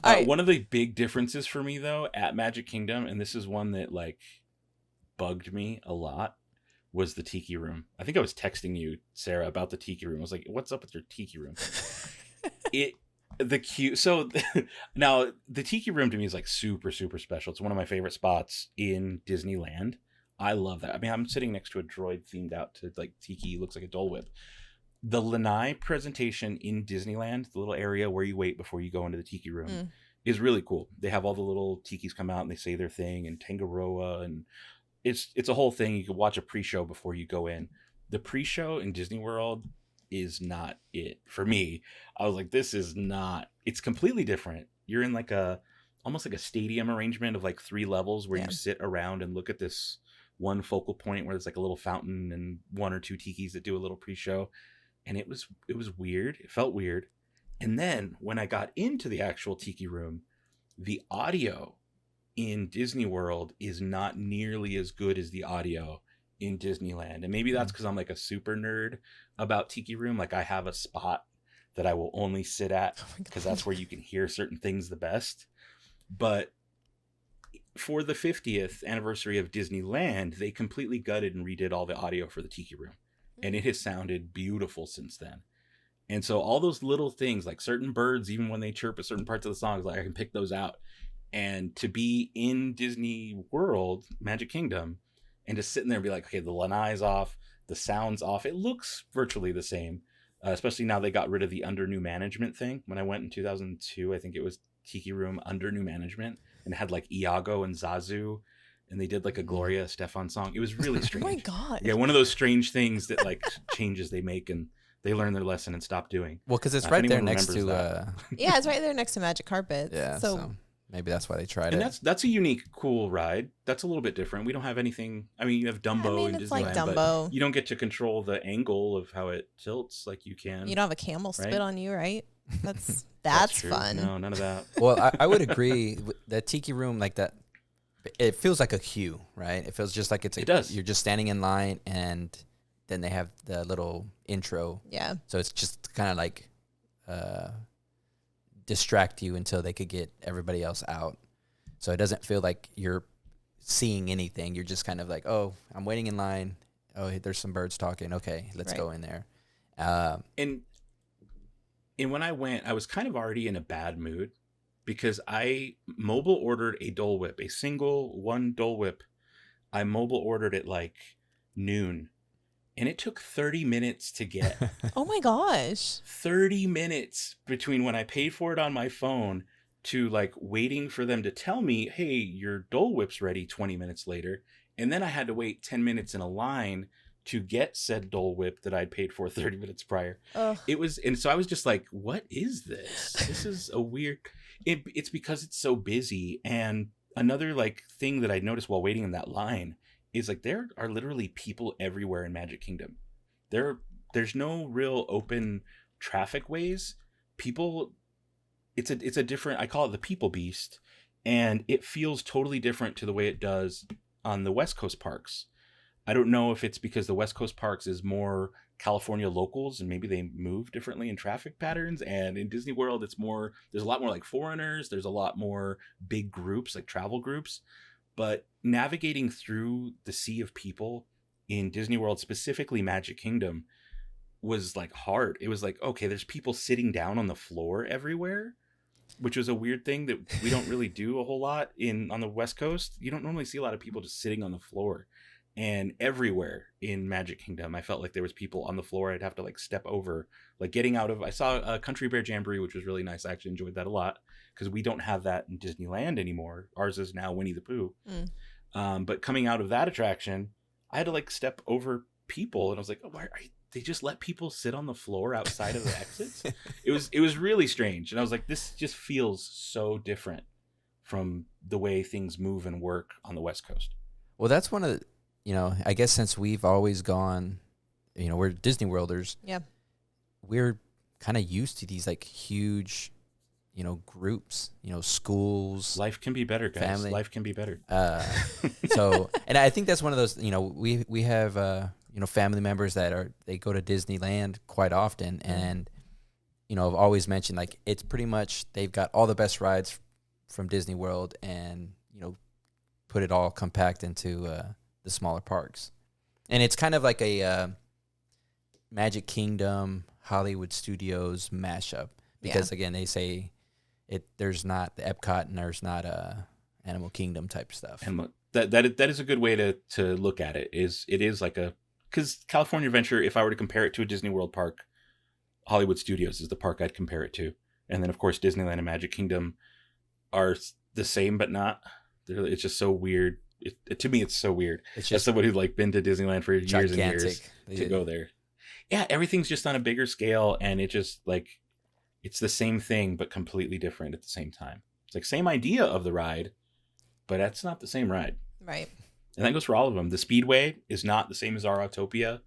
All right. One of the big differences for me though at Magic Kingdom, and this is one that like bugged me a lot, was the Tiki Room. I think I was texting you, Sarah, about the Tiki Room. I was like, "What's up with your Tiki Room?" So now the Tiki Room to me is like super, super special. It's one of my favorite spots in Disneyland. I love that. I mean, I'm sitting next to a droid themed out to like Tiki. Looks like a Dole Whip. The Lanai presentation in Disneyland, the little area where you wait before you go into the Tiki Room, is really cool. They have all the little Tikis come out and they say their thing, and Tangaroa, and it's a whole thing. You can watch a pre-show before you go in. The pre-show in Disney World is not it for me. I was like, this is not. It's completely different. You're in like almost like a stadium arrangement of like 3 levels where you sit around and look at this one focal point where there's like a little fountain and 1 or 2 tikis that do a little pre-show. And it was weird. It felt weird. And then when I got into the actual Tiki Room, the audio in Disney World is not nearly as good as the audio in Disneyland. And maybe that's because I'm like a super nerd about Tiki Room. Like I have a spot that I will only sit at because that's where you can hear certain things the best. But for the 50th anniversary of Disneyland, they completely gutted and redid all the audio for the Tiki Room. And it has sounded beautiful since then. And so all those little things, like certain birds, even when they chirp at certain parts of the songs, like I can pick those out. And to be in Disney World, Magic Kingdom, and to sit in there and be like, okay, the lanai's off, the sound's off. It looks virtually the same, especially now they got rid of the under new management thing. When I went in 2002, I think it was Tiki Room under new management, and it had like Iago and Zazu. And they did like a Gloria Estefan song. It was really strange. Oh my God. Yeah, one of those strange things that like changes they make and they learn their lesson and stop doing. Well, because it's right there next to... yeah, it's right there next to Magic Carpet. Yeah, so maybe that's why they tried and it. That's a unique, cool ride. That's a little bit different. We don't have anything... I mean, you have Dumbo in Disneyland, like Dumbo. But you don't get to control the angle of how it tilts like you can. You don't have a camel spit on you, right? That's true. fun. No, none of that. Well, I would agree. That Tiki Room, like that, it feels like a queue, right? It feels just like it does. You're just standing in line, and then they have the little intro. Yeah. So it's just kind of like distract you until they could get everybody else out. So it doesn't feel like you're seeing anything. You're just kind of like, oh, I'm waiting in line. Oh, there's some birds talking. Okay, let's go in there. And when I went, I was kind of already in a bad mood, because I mobile ordered a Dole Whip, a single one Dole Whip. I mobile ordered it like noon, and it took 30 minutes to get. Oh my gosh. 30 minutes between when I paid for it on my phone to like waiting for them to tell me, hey, your Dole Whip's ready 20 minutes later. And then I had to wait 10 minutes in a line to get said Dole Whip that I'd paid for 30 minutes prior. It was, and so I was just like, what is this? This is a weird... It's because it's so busy. And another like thing that I noticed while waiting in that line is like there are literally people everywhere in Magic Kingdom. There's no real open traffic ways. People, it's a different, I call it the people beast, and it feels totally different to the way it does on the West Coast parks. I don't know if it's because the West Coast parks is more California locals, and maybe they move differently in traffic patterns. And in Disney World, there's a lot more like foreigners. There's a lot more big groups, like travel groups. But navigating through the sea of people in Disney World, specifically Magic Kingdom, was like hard. It was like, okay, there's people sitting down on the floor everywhere, which was a weird thing that we don't really do a whole lot on the West Coast. You don't normally see a lot of people just sitting on the floor. And everywhere in Magic Kingdom, I felt like there was people on the floor. I'd have to like step over, like I saw a Country Bear Jamboree, which was really nice. I actually enjoyed that a lot because we don't have that in Disneyland anymore. Ours is now Winnie the Pooh. But coming out of that attraction, I had to like step over people, and I was like, oh, they just let people sit on the floor outside of the exits? It was really strange. And I was like, this just feels so different from the way things move and work on the West Coast. Well, that's one of the, I guess since we've always gone, we're Disney Worlders. Yeah. We're kind of used to these like huge, groups, schools. Life can be better, guys. Family. Life can be better. So, and I think that's one of those, we have, family members they go to Disneyland quite often. And, I've always mentioned like, it's pretty much, they've got all the best rides from Disney World and, put it all compact into, the smaller parks. And it's kind of like a Magic Kingdom, Hollywood Studios mashup because again, they say there's not the Epcot and there's not Animal Kingdom type stuff. And look, that is a good way to look at it. It is like because California Adventure, if I were to compare it to a Disney World park, Hollywood Studios is the park I'd compare it to. And then of course Disneyland and Magic Kingdom are the same but not. It's just so weird. To me, it's so weird. It's just as somebody who's like been to Disneyland for years and years to go there. Yeah, everything's just on a bigger scale, and it just like it's the same thing but completely different at the same time. It's like same idea of the ride, but that's not the same ride. Right. And that goes for all of them. The Speedway is not the same as our Autopia.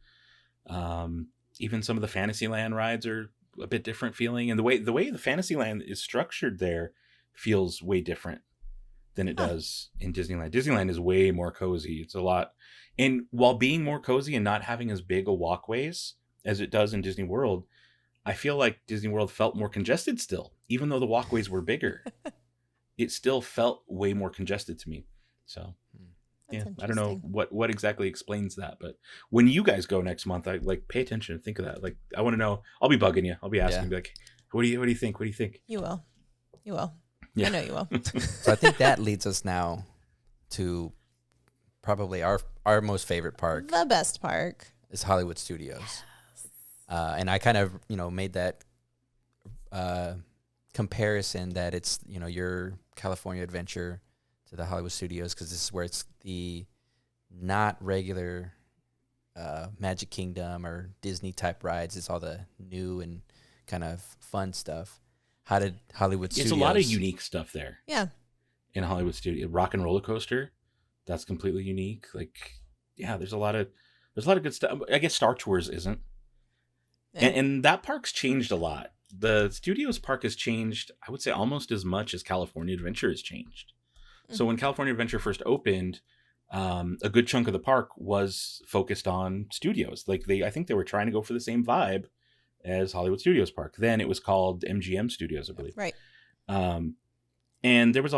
Even some of the Fantasyland rides are a bit different feeling, and the way the Fantasyland is structured there feels way different than it does in Disneyland. Disneyland is way more cozy. It's a lot. And while being more cozy and not having as big a walkways as it does in Disney World, I feel like Disney World felt more congested still. Even though the walkways were bigger, it still felt way more congested to me. So, yeah, I don't know what exactly explains that. But when you guys go next month, I like pay attention and think of that. Like, I want to know. I'll be bugging you. I'll be asking, be like, what do you think? What do you think? You will. Yeah. I know you will. So I think that leads us now to probably our most favorite park. The best park is Hollywood Studios. And I kind of, made that comparison that it's, your California Adventure to the Hollywood Studios because this is where it's the not regular Magic Kingdom or Disney type rides. It's all the new and kind of fun stuff. How did Hollywood Studios? It's a lot of unique stuff there. Yeah. In Hollywood Studio, Rock and Roller Coaster, that's completely unique. Like, yeah, there's a lot of good stuff. I guess Star Tours isn't, and that park's changed a lot. The Studios park has changed, I would say, almost as much as California Adventure has changed. Mm-hmm. So when California Adventure first opened, a good chunk of the park was focused on studios. Like I think they were trying to go for the same vibe as Hollywood Studios Park. Then it was called MGM Studios, I believe. Right. And there was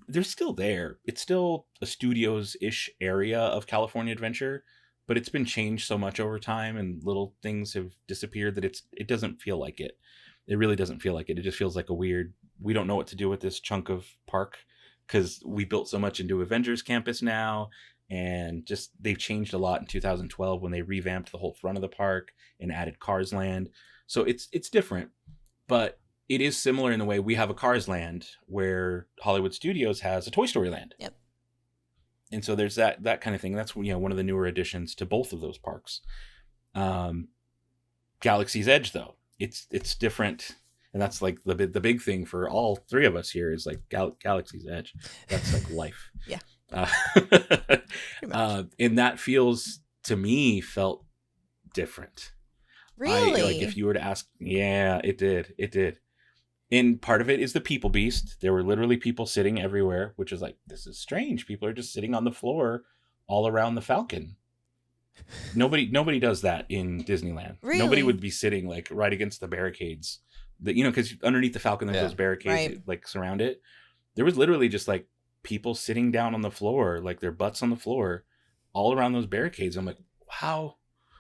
they're still there. It's still a studios-ish area of California Adventure, but it's been changed so much over time and little things have disappeared that it doesn't feel like it. It really doesn't feel like it. It just feels like we don't know what to do with this chunk of park because we built so much into Avengers Campus now. And just they've changed a lot in 2012 when they revamped the whole front of the park and added Cars Land. So it's different, but it is similar in the way we have a Cars Land where Hollywood Studios has a Toy Story Land. Yep. And so there's that kind of thing. That's one of the newer additions to both of those parks. Galaxy's Edge, though, it's different. And that's like the big thing for all three of us here is like Galaxy's Edge. That's like life. Yeah. And that felt different. Really? Like if you were to ask, yeah, it did. And part of it is the people beast. There were literally people sitting everywhere, which is like, this is strange. People are just sitting on the floor all around the Falcon. Nobody does that in Disneyland. Really? Nobody would be sitting like right against the barricades. That, you know, because underneath the Falcon there's those barricades that, like, surround it. There was literally just like people sitting down on the floor, like their butts on the floor, all around those barricades. I'm like, wow,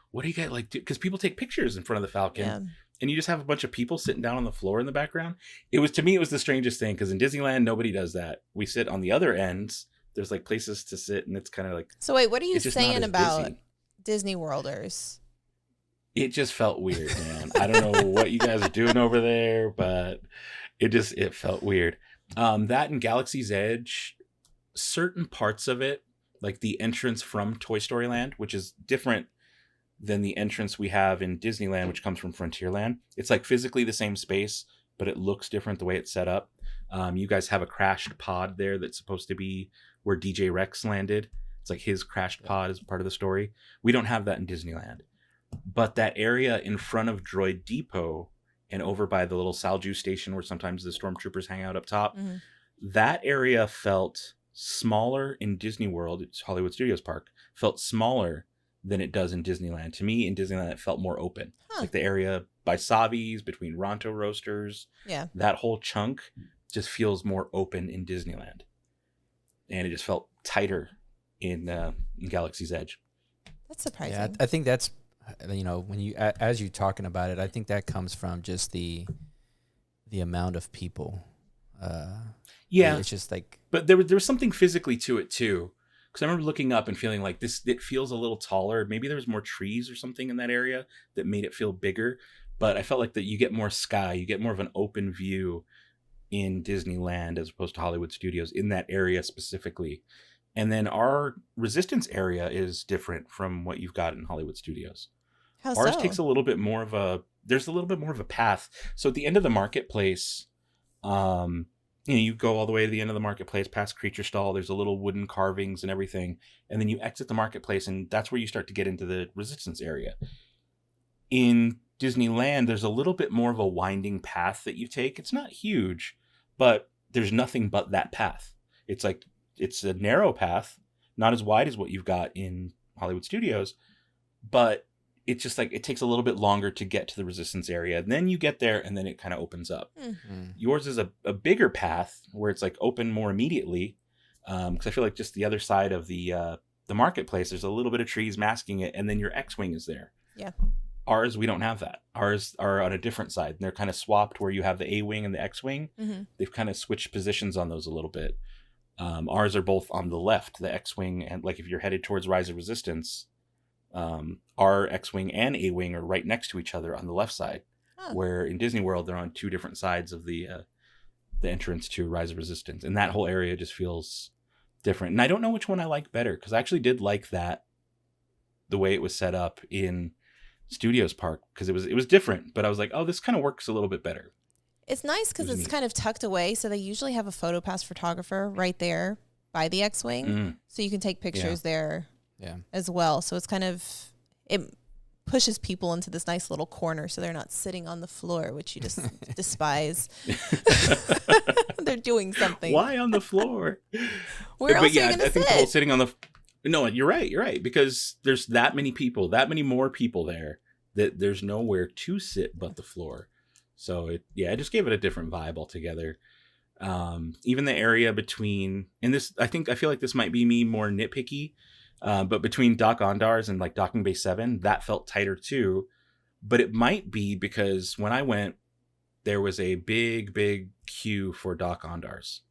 what do you guys like? Because people take pictures in front of the Falcon, and you just have a bunch of people sitting down on the floor in the background. It was, to me, it was the strangest thing, because in Disneyland nobody does that. We sit on the other ends. There's like places to sit, and it's kind of like. So wait, what are you saying about Disney Worlders? It just felt weird, man. I don't know what you guys are doing over there, but it felt weird. That and Galaxy's Edge, certain parts of it, like the entrance from Toy Story Land, which is different than the entrance we have in Disneyland, which comes from Frontierland. It's like physically the same space, but it looks different the way it's set up. You guys have a crashed pod there that's supposed to be where DJ Rex landed. It's like his crashed pod is part of the story. We don't have that in Disneyland. But that area in front of Droid Depot and over by the little Salju station where sometimes the stormtroopers hang out up top, that area felt smaller in Disney World. It's Hollywood Studios Park. Felt smaller than it does in Disneyland. To me, in Disneyland, it felt more open. Like the area by Savi's, between Ronto Roasters, that whole chunk just feels more open in Disneyland. And it just felt tighter in Galaxy's Edge. That's surprising. Yeah, I think that's, you know, when you, as you're talking about it, I think that comes from just the amount of people. It's just like, but there was something physically to it too, because I remember looking up and feeling like this. It feels a little taller. Maybe there was more trees or something in that area that made it feel bigger. But I felt like that you get more sky, you get more of an open view in Disneyland as opposed to Hollywood Studios in that area specifically. And then our Resistance area is different from what you've got in Hollywood Studios. How Ours so? takes a little bit more of a, there's a little bit more of a path. So at the end of the marketplace, you go all the way to the end of the marketplace past Creature Stall. There's a little wooden carvings and everything. And then you exit the marketplace, and that's where you start to get into the Resistance area. In Disneyland, there's a little bit more of a winding path that you take. It's not huge, but there's nothing but that path. It's like, it's a narrow path, not as wide as what you've got in Hollywood Studios, but it's just like, it takes a little bit longer to get to the Resistance area. And then you get there, and then it kind of opens up. Yours is a bigger path where it's like open more immediately. Because I feel like just the other side of the marketplace, there's a little bit of trees masking it, and then your X-Wing is there. Yeah. Ours, we don't have that. Ours are on a different side. And they're kind of swapped where you have the A-Wing and the X-Wing. They've kind of switched positions on those a little bit. Ours are both on the left, the X-Wing, and like if you're headed towards Rise of Resistance, our X-Wing and A-Wing are right next to each other on the left side, where in Disney World, they're on two different sides of the entrance to Rise of Resistance. And that whole area just feels different. And I don't know which one I like better, because I actually did like that, the way it was set up in Studios Park, because it was different, but I was like, oh, this kind of works a little bit better. It's nice because it's kind of tucked away, so they usually have a PhotoPass photographer right there by the X-Wing, so you can take pictures there as well. So it's kind of, it pushes people into this nice little corner, so they're not sitting on the floor, which you just despise. They're doing something. Why on the floor? Where else are you going to sit? I think the whole sitting on the... No, you're right, because there's that many people, that many more people there, that there's nowhere to sit but the floor. So it just gave it a different vibe altogether. Even the area between, and this, I feel like this might be me more nitpicky, but between Doc Ondar's and like Docking Bay 7, that felt tighter too. But it might be because when I went, there was a big queue for Doc Ondar's.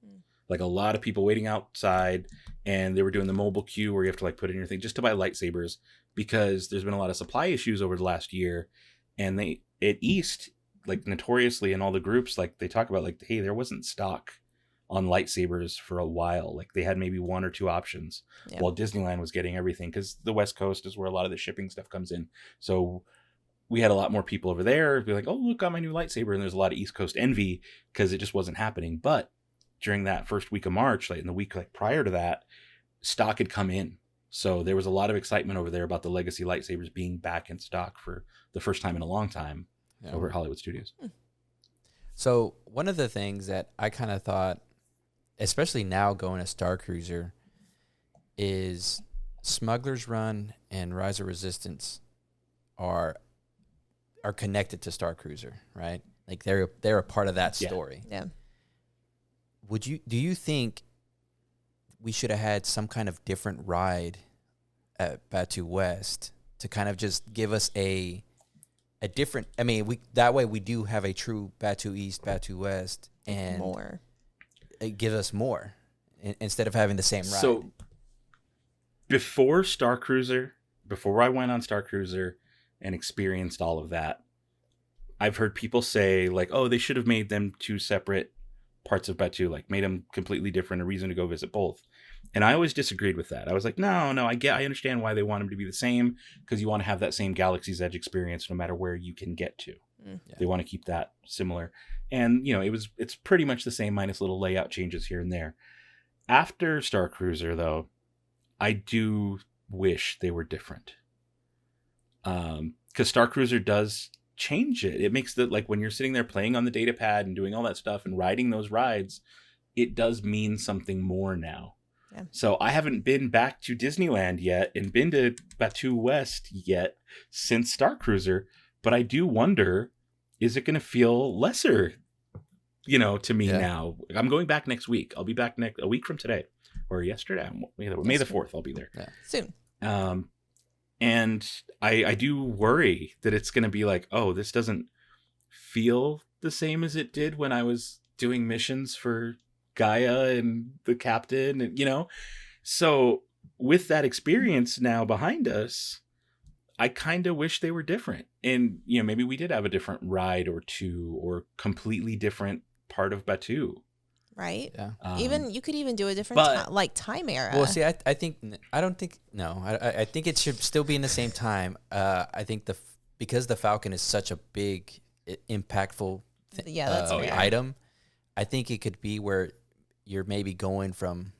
Like a lot of people waiting outside, and they were doing the mobile queue where you have to like put in your thing just to buy lightsabers, because there's been a lot of supply issues over the last year. And they, at East, like notoriously in all the groups, like they talk about like, hey, there wasn't stock on lightsabers for a while. Like they had maybe one or two options while Disneyland was getting everything, because the West Coast is where a lot of the shipping stuff comes in. So we had a lot more people over there be like, oh, look, got my new lightsaber. And there's a lot of East Coast envy because it just wasn't happening. But during that first week of March, like in the week like prior to that, stock had come in. So there was a lot of excitement over there about the legacy lightsabers being back in stock for the first time in a long time over at Hollywood Studios. So one of the things that I kind of thought, especially now going to Star Cruiser, is Smuggler's Run and Rise of Resistance are connected to Star Cruiser, right? Like they're a part of that story. Yeah. Do you think we should have had some kind of different ride at Batuu West to kind of just give us a different, I mean, that way we do have a true Batuu East, Batuu West, and more. It gives us more instead of having the same ride. So before I went on Star Cruiser and experienced all of that, I've heard people say like, oh, they should have made them two separate parts of Batuu, like made them completely different, a reason to go visit both. And I always disagreed with that. I was like, no, I understand why they want them to be the same, because you want to have that same Galaxy's Edge experience no matter where you can get to. Yeah. They want to keep that similar. And, it's pretty much the same minus little layout changes here and there. After Star Cruiser, though, I do wish they were different. Because Star Cruiser does change it. It makes like when you're sitting there playing on the data pad and doing all that stuff and riding those rides, it does mean something more now. Yeah. So I haven't been back to Disneyland yet and been to Batuu West yet since Star Cruiser, but I do wonder, is it going to feel lesser, to me now? I'm going back next week. I'll be back a week from today or yesterday. May the 4th, I'll be there. Yeah. Soon. And I do worry that it's going to be like, oh, this doesn't feel the same as it did when I was doing missions for Gaia and the captain, and so with that experience now behind us, I kind of wish they were different, and maybe we did have a different ride or two, or completely different part of Batuu, right? Yeah. You could even do a different time era. Well, see, I think it should still be in the same time. I think because the Falcon is such a big, impactful item, I think it could be where you're maybe going from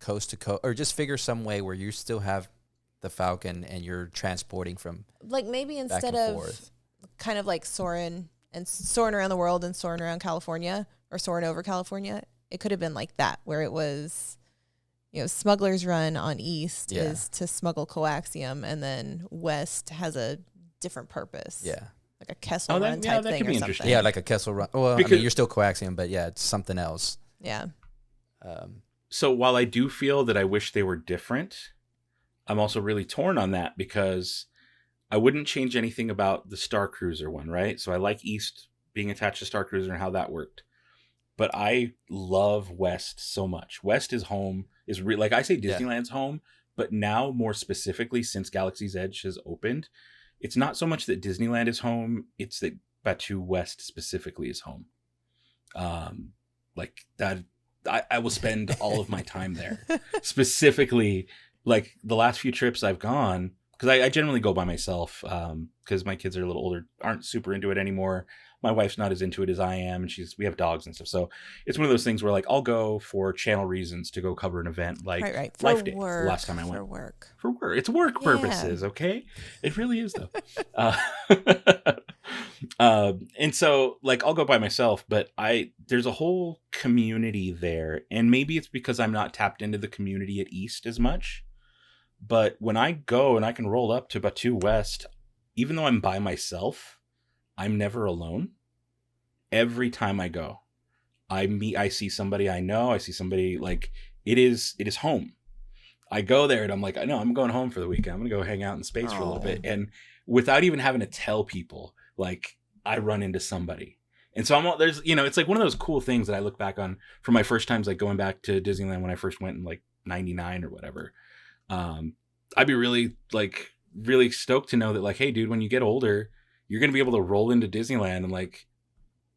coast to coast, or just figure some way where you still have the Falcon and you're transporting from, like, maybe instead of forth. Kind of like soaring around the world and soaring around California, or soaring over California, it could have been like that, where it was, Smuggler's Run on East is to smuggle coaxium, and then West has a different purpose. Yeah. Like a Kessel Run type thing or something. Yeah, like a Kessel Run. Well, I mean, you're still coaxium, but yeah, it's something else. Yeah. So while I do feel that I wish they were different, I'm also really torn on that, because I wouldn't change anything about the Star Cruiser one, right? So I like East being attached to Star Cruiser and how that worked. But I love West so much. West is home. Like I say, Disneyland's home, but now more specifically since Galaxy's Edge has opened, it's not so much that Disneyland is home, it's that Batuu West specifically is home. Like that, I will spend all of my time there. Specifically, like the last few trips I've gone, because I generally go by myself, because my kids are a little older, aren't super into it anymore. My wife's not as into it as I am, and we have dogs and stuff. So it's one of those things where, like, I'll go for channel reasons to go cover an event like Life Day. The last time I went. For work. It's work purposes, okay? It really is, though. And so, like, I'll go by myself, but there's a whole community there, and maybe it's because I'm not tapped into the community at East as much. But when I go and I can roll up to Batuu West, even though I'm by myself, I'm never alone. Every time I go, I see somebody I know. I see somebody, like, it is home. I go there and I'm like, I know I'm going home for the weekend. I'm going to go hang out in space for a little bit. And without even having to tell people, like, I run into somebody. And so there's, it's like one of those cool things that I look back on from my first times, like going back to Disneyland when I first went in like 99 or whatever. I'd be really stoked to know that, like, hey dude, when you get older, you're going to be able to roll into Disneyland and, like,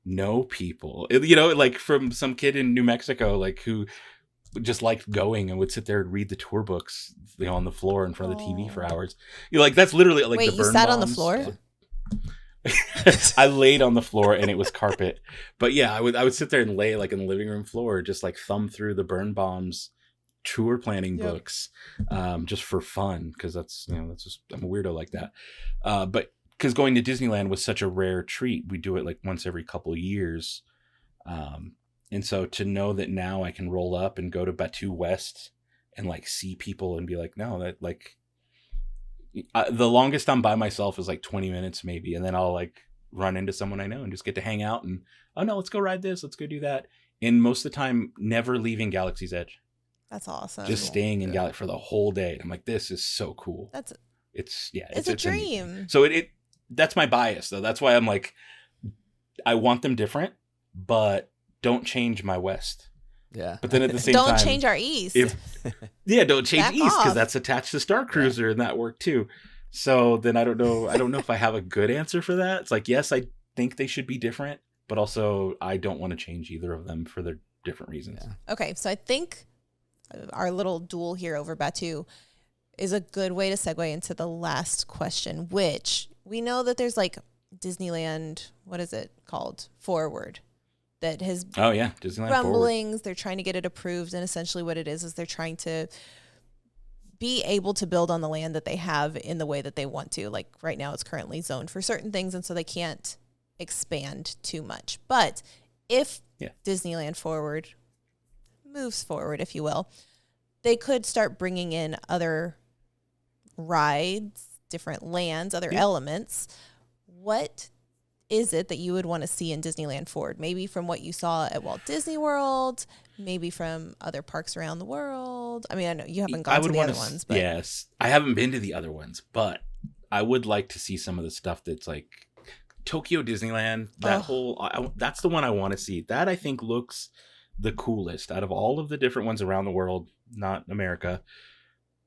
know people, like from some kid in New Mexico, like, who just liked going and would sit there and read the tour books, on the floor in front of the TV for hours. Like, that's literally like, wait, the burn you sat bombs. On the floor? I laid on the floor and it was carpet, but yeah, I would sit there and lay, like, in the living room floor, just like thumb through the Burn Bombs tour planning books, just for fun, because that's just, I'm a weirdo like that. But because going to Disneyland was such a rare treat, we do it like once every couple of years, and so to know that now I can roll up and go to Batuu West and like see people and be like, no, that like the longest I'm by myself is like 20 minutes maybe. And then I'll like run into someone I know and just get to hang out and, oh no, let's go ride this. Let's go do that. And most of the time, never leaving Galaxy's Edge. That's awesome. Just staying in Galaxy for the whole day. And I'm like, this is so cool. It's a dream. So that's my bias though. That's why I'm like, I want them different, but don't change my West. Yeah. But then at the same time, don't change our East. Don't change East because that's attached to Star Cruiser and that worked too. So then I don't know if I have a good answer for that. It's like, yes, I think they should be different, but also I don't want to change either of them for their different reasons. Yeah. Okay, so I think our little duel here over Batuu is a good way to segue into the last question, which we know that there's like Disneyland, what is it called? Forward. That has Disneyland rumblings. Forward. They're trying to get it approved, and essentially what it is they're trying to be able to build on the land that they have in the way that they want to. Like right now it's currently zoned for certain things, and so they can't expand too much. But if Disneyland Forward moves forward, if you will, they could start bringing in other rides, different lands, other elements. What is it that you would want to see in Disneyland Forward? Maybe from what you saw at Walt Disney World, maybe from other parks around the world. I mean, I know you haven't gone to the other ones. But yes, I haven't been to the other ones, but I would like to see some of the stuff that's like Tokyo Disneyland. That's the one I want to see. That I think looks the coolest out of all of the different ones around the world, not America.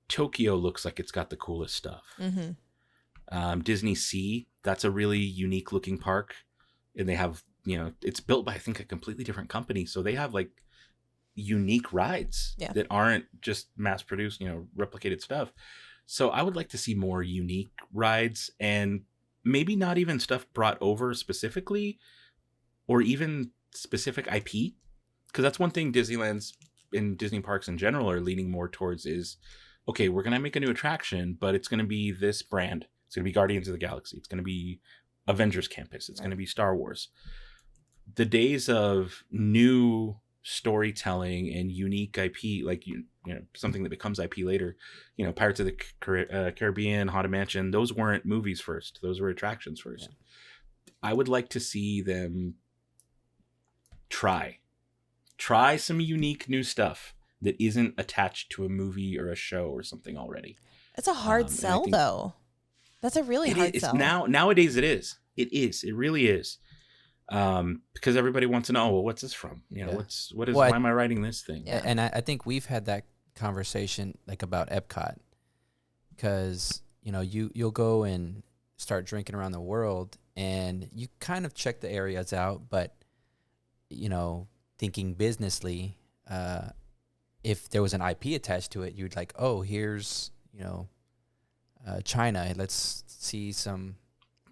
Tokyo looks like it's got the coolest stuff. Mm-hmm. Disney Sea, that's a really unique looking park, and they have, it's built by I think a completely different company, so they have like unique rides that aren't just mass produced, replicated stuff. So I would like to see more unique rides, and maybe not even stuff brought over specifically, or even specific IP, because that's one thing Disneyland's and Disney parks in general are leaning more towards is, okay, we're gonna make a new attraction, but it's gonna be this brand. It's going to be Guardians of the Galaxy. It's going to be Avengers Campus. It's going to be Star Wars. The days of new storytelling and unique IP, like something that becomes IP later, Pirates of the Caribbean, Haunted Mansion, those weren't movies first. Those were attractions first. Yeah. I would like to see them try some unique new stuff that isn't attached to a movie or a show or something already. It's a hard sell, though. That's a really hard sell. Nowadays it is. It really is. Because everybody wants to know, well, what's this from? Why am I writing this thing? Yeah. And I think we've had that conversation like about Epcot. Because, you'll go and start drinking around the world and you kind of check the areas out, but, thinking businessly, if there was an IP attached to it, you'd like, oh, here's, China. Let's see some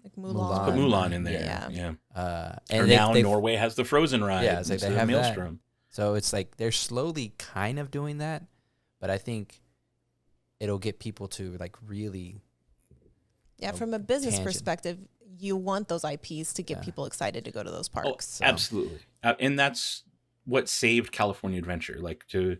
like Mulan. Put Mulan in there. Yeah. And now Norway has the Frozen ride. Yeah, it's like they have Maelstrom. That. So it's like they're slowly kind of doing that, but I think it'll get people to like really. Yeah, from a business perspective, you want those IPs to get people excited to go to those parks. Oh, absolutely. And that's what saved California Adventure. Like to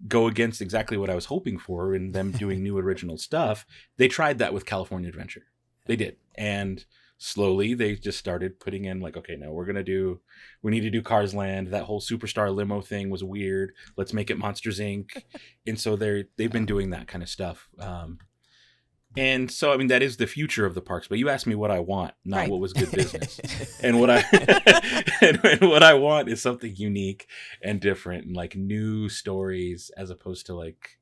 go against exactly what I was hoping for in them doing new original stuff. They tried that with California Adventure. They did. And slowly they just started putting in like, okay, no, we need to do Cars Land. That whole Superstar limo thing was weird. Let's make it Monsters Inc. And so they've been doing that kind of stuff. And so, I mean, that is the future of the parks, but you asked me what I want, not what was good business. And what I want is something unique and different and like new stories as opposed to like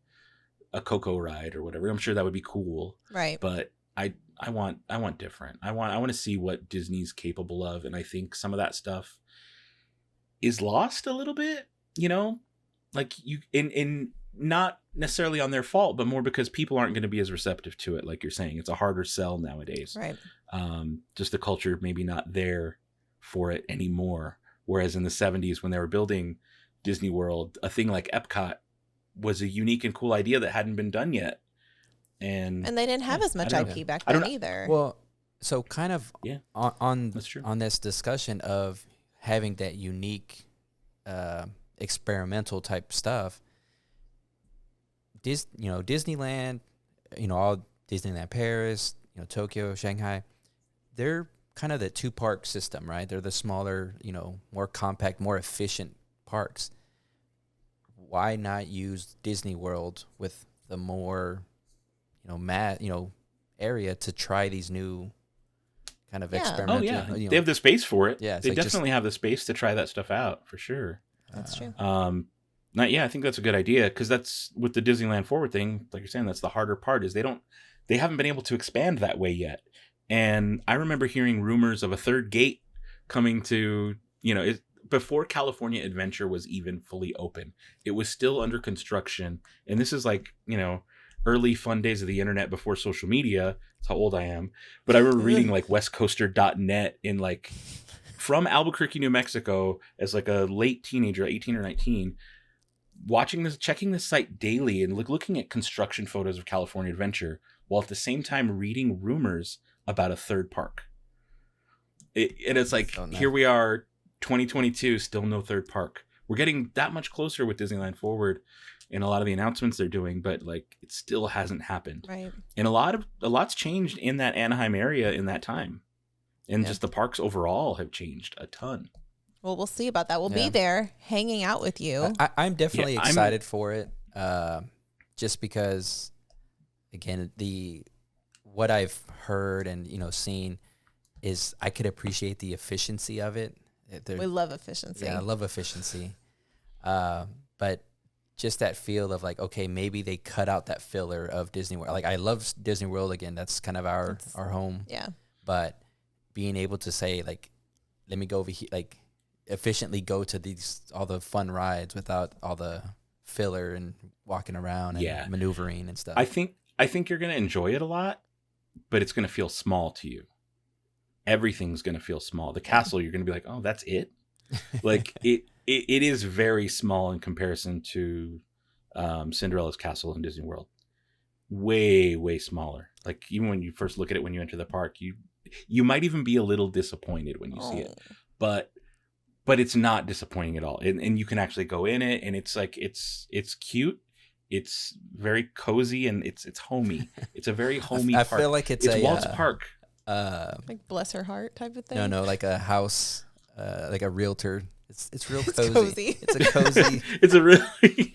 a Coco ride or whatever. I'm sure that would be cool. Right. But I want different. I want to see what Disney's capable of. And I think some of that stuff is lost a little bit, like in not necessarily on their fault, but more because people aren't going to be as receptive to it. Like you're saying, it's a harder sell nowadays. Right. Just the culture maybe not there for it anymore. Whereas in the 70s when they were building Disney World, a thing like Epcot was a unique and cool idea that hadn't been done yet. And they didn't have as much IP back then either. Well, so kind of on That's true. On this discussion of having that unique experimental type stuff, Disneyland, all Disneyland Paris, Tokyo, Shanghai, they're kind of the 2-park system, right? They're the smaller, more compact, more efficient parks. Why not use Disney World with the more, area to try these new kind of experimental? Oh yeah, they have the space for it. Yeah, they definitely have the space to try that stuff out for sure. That's true. I think that's a good idea because that's with the Disneyland Forward thing. Like you're saying, that's the harder part is they haven't been able to expand that way yet. And I remember hearing rumors of a third gate coming to, before California Adventure was even fully open. It was still under construction. And this is like, early fun days of the internet before social media. That's how old I am. But I remember reading like westcoaster.net in like from Albuquerque, New Mexico as like a late teenager, 18 or 19, checking this site daily and looking at construction photos of California Adventure while at the same time reading rumors about a third park. And it's like, so nice. Here we are, 2022, still no third park. We're getting that much closer with Disneyland Forward and a lot of the announcements they're doing, but like it still hasn't happened. Right. And a lot's changed in that Anaheim area in that time. And just the parks overall have changed a ton. Well, we'll see about that. We'll be there hanging out with you. I'm definitely excited for it. Just because, again, what I've heard and seen is I could appreciate the efficiency of it. We love efficiency. Yeah, I love efficiency. But just that feel of like, okay, maybe they cut out that filler of Disney World. Like I love Disney World again. That's kind of our home. Yeah. But being able to say like, let me go over here, like efficiently go to all the fun rides without all the filler and walking around and maneuvering and stuff. I think you're going to enjoy it a lot, but it's going to feel small to you. Everything's going to feel small. The castle, you're going to be like, oh, that's it. Like it is very small in comparison to Cinderella's castle in Disney World. Way, way smaller. Like even when you first look at it, when you enter the park, you might even be a little disappointed when you see it, but it's not disappointing at all. And you can actually go in it and it's like, it's cute. It's very cozy and it's homey. It's a very homey park. I feel like it's Walt's Park. Like bless her heart type of thing. No, like a house, like a realtor. It's real cozy. It's cozy. It's a cozy. It's a really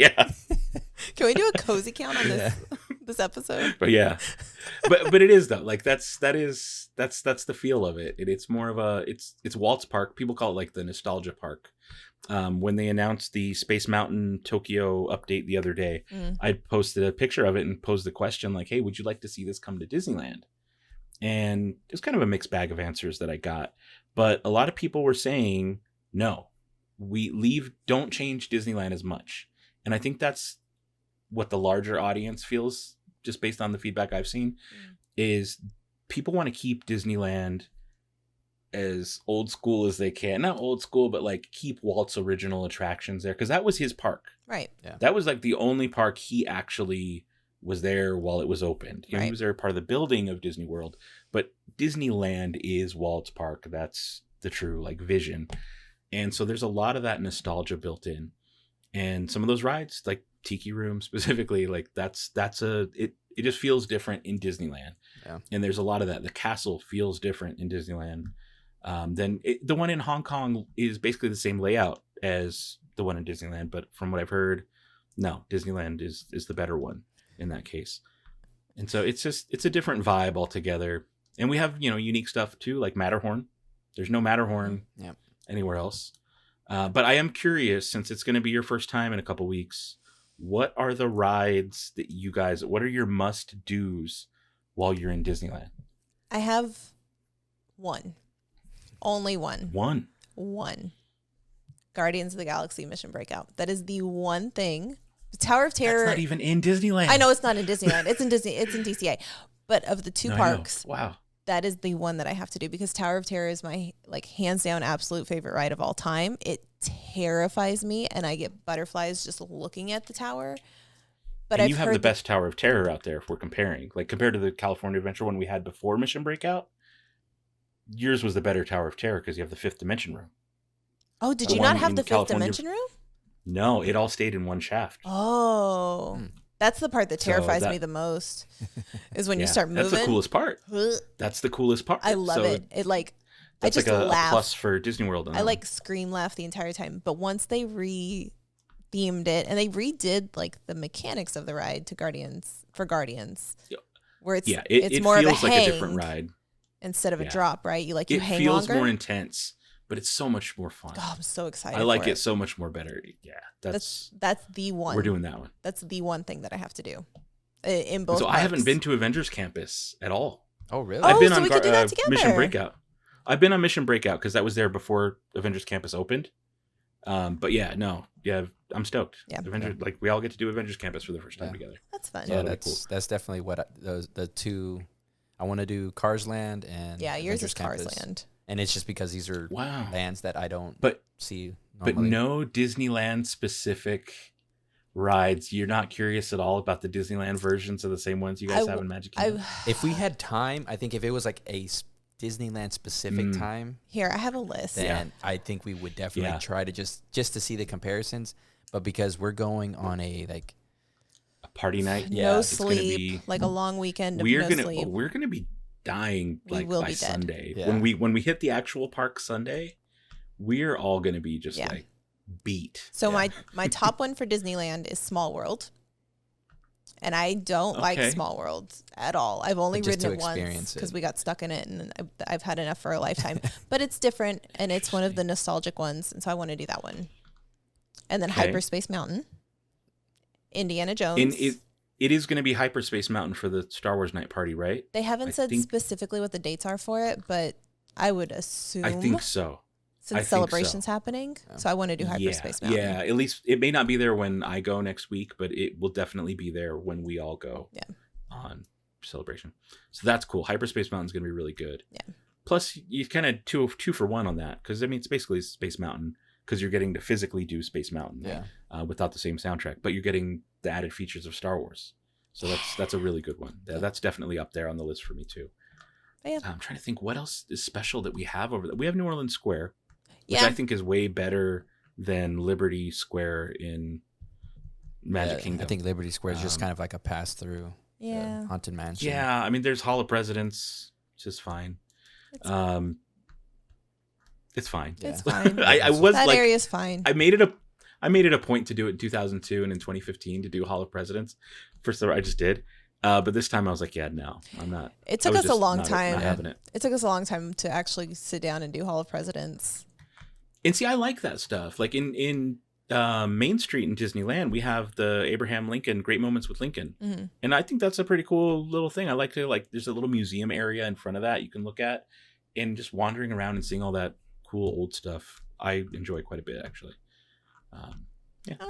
Can we do a cozy count on this episode? But but it is though. Like that's the feel of it. It's more of it's Walt's Park. People call it like the nostalgia park. When they announced the Space Mountain Tokyo update the other day, I posted a picture of it and posed the question like, hey, would you like to see this come to Disneyland? And it's kind of a mixed bag of answers that I got. But a lot of people were saying, no, don't change Disneyland as much. And I think that's what the larger audience feels, just based on the feedback I've seen, is people want to keep Disneyland as old school as they can. Not old school, but like keep Walt's original attractions there. Because that was his park. Right. Yeah. That was like the only park he actually was there while it was opened. He was there part of the building of Disney World. But Disneyland is Walt's Park. That's the true like vision. And so there's a lot of that nostalgia built in. And some of those rides, like Tiki Room specifically, like it just feels different in Disneyland. Yeah. And there's a lot of that. The castle feels different in Disneyland. The one in Hong Kong is basically the same layout as the one in Disneyland, but from what I've heard, no, Disneyland is the better one in that case. And so it's a different vibe altogether. And we have, unique stuff too, like Matterhorn. There's no Matterhorn anywhere else. But I am curious, since it's going to be your first time in a couple weeks, what are the rides that what are your must-dos while you're in Disneyland? I have one. Only one. One. Guardians of the Galaxy Mission Breakout. That is the one thing. The Tower of Terror. That's not even in Disneyland. I know it's not in Disneyland. It's in Disney. It's in DCA. But of the two parks, wow, that is the one that I have to do because Tower of Terror is my hands down absolute favorite ride of all time. It terrifies me, and I get butterflies just looking at the tower. But you have the best Tower of Terror out there if we're comparing, like compared to the California Adventure one we had before Mission Breakout. Yours was the better Tower of Terror because you have the fifth dimension room. Oh, did you not have the fifth dimension room? No, it all stayed in one shaft. Oh. That's the part that terrifies me the most, is when you start moving. That's the coolest part. That's the coolest part. I love it. It like, I just like a laugh. plus for Disney World. I like scream laugh the entire time. But once they themed it, and they redid like the mechanics of the ride to Guardians, where it's more of a hang, like a different ride instead of a drop, right? You hang feels longer. more intense, but it's so much more fun. Oh, I'm so excited. I like it so much more better. Yeah, that's the one. We're doing that one. That's the one thing that I have to do in both. So parks. I haven't been to Avengers Campus at all. Oh, really? I've been so on we could do that together. Mission Breakout. I've been on Mission Breakout because that was there before Avengers Campus opened. But I'm stoked. Yeah, Avengers, like we all get to do Avengers Campus for the first time together. That's fun. Yeah, that's definitely what the two. I want to do Cars Land and yours Avengers is Campus. Cars Land, and it's just because these are lands that I don't see normally. But no Disneyland specific rides. You're not curious at all about the Disneyland versions of the same ones you guys have in Magic Kingdom? If we had time, I think if it was like a Disneyland specific time, here I have a list. Then I think we would definitely try to just to see the comparisons. But because we're going on a party night, no sleep, like a long weekend of no sleep. We're gonna be dying by Sunday. Yeah. When we hit the actual park Sunday, we're all gonna be just like beat. So my top one for Disneyland is Small World. And I don't like Small World at all. I've only ridden it once because we got stuck in it, and I've had enough for a lifetime. But it's different, and it's one of the nostalgic ones, and so I want to do that one. And then Hyperspace Mountain, Indiana Jones. It is going to be Hyperspace Mountain for the Star Wars night party, right? They haven't said specifically what the dates are for it, but I would assume. I think so. Since Celebration's happening. So I want to do Hyperspace Mountain. Yeah, at least it may not be there when I go next week, but it will definitely be there when we all go on Celebration. So that's cool. Hyperspace Mountain's going to be really good. Yeah. Plus, you kind of two for one on that, because, I mean, it's basically Space Mountain, because you're getting to physically do Space Mountain without the same soundtrack, but you're getting the added features of Star Wars. So that's a really good one. Yeah, that's definitely up there on the list for me, too. Yeah. I'm trying to think what else is special that we have over there. We have New Orleans Square, which I think is way better than Liberty Square in Magic Kingdom. I think Liberty Square is just kind of like a pass through. Yeah. Haunted Mansion. Yeah, I mean, there's Hall of Presidents, which is fine. It's fine. It's fine. I was that like, area's fine. I made it a point to do it in 2002 and in 2015 to do Hall of Presidents. First, I just did. But this time I was like, no, I'm not. It took us a long time. Not having it. It took us a long time to actually sit down and do Hall of Presidents. And see, I like that stuff. Like in Main Street in Disneyland, we have the Abraham Lincoln Great Moments with Lincoln. Mm-hmm. And I think that's a pretty cool little thing. I like to, there's a little museum area in front of that you can look at, and just wandering around and seeing all that cool old stuff. I enjoy quite a bit, actually. Oh,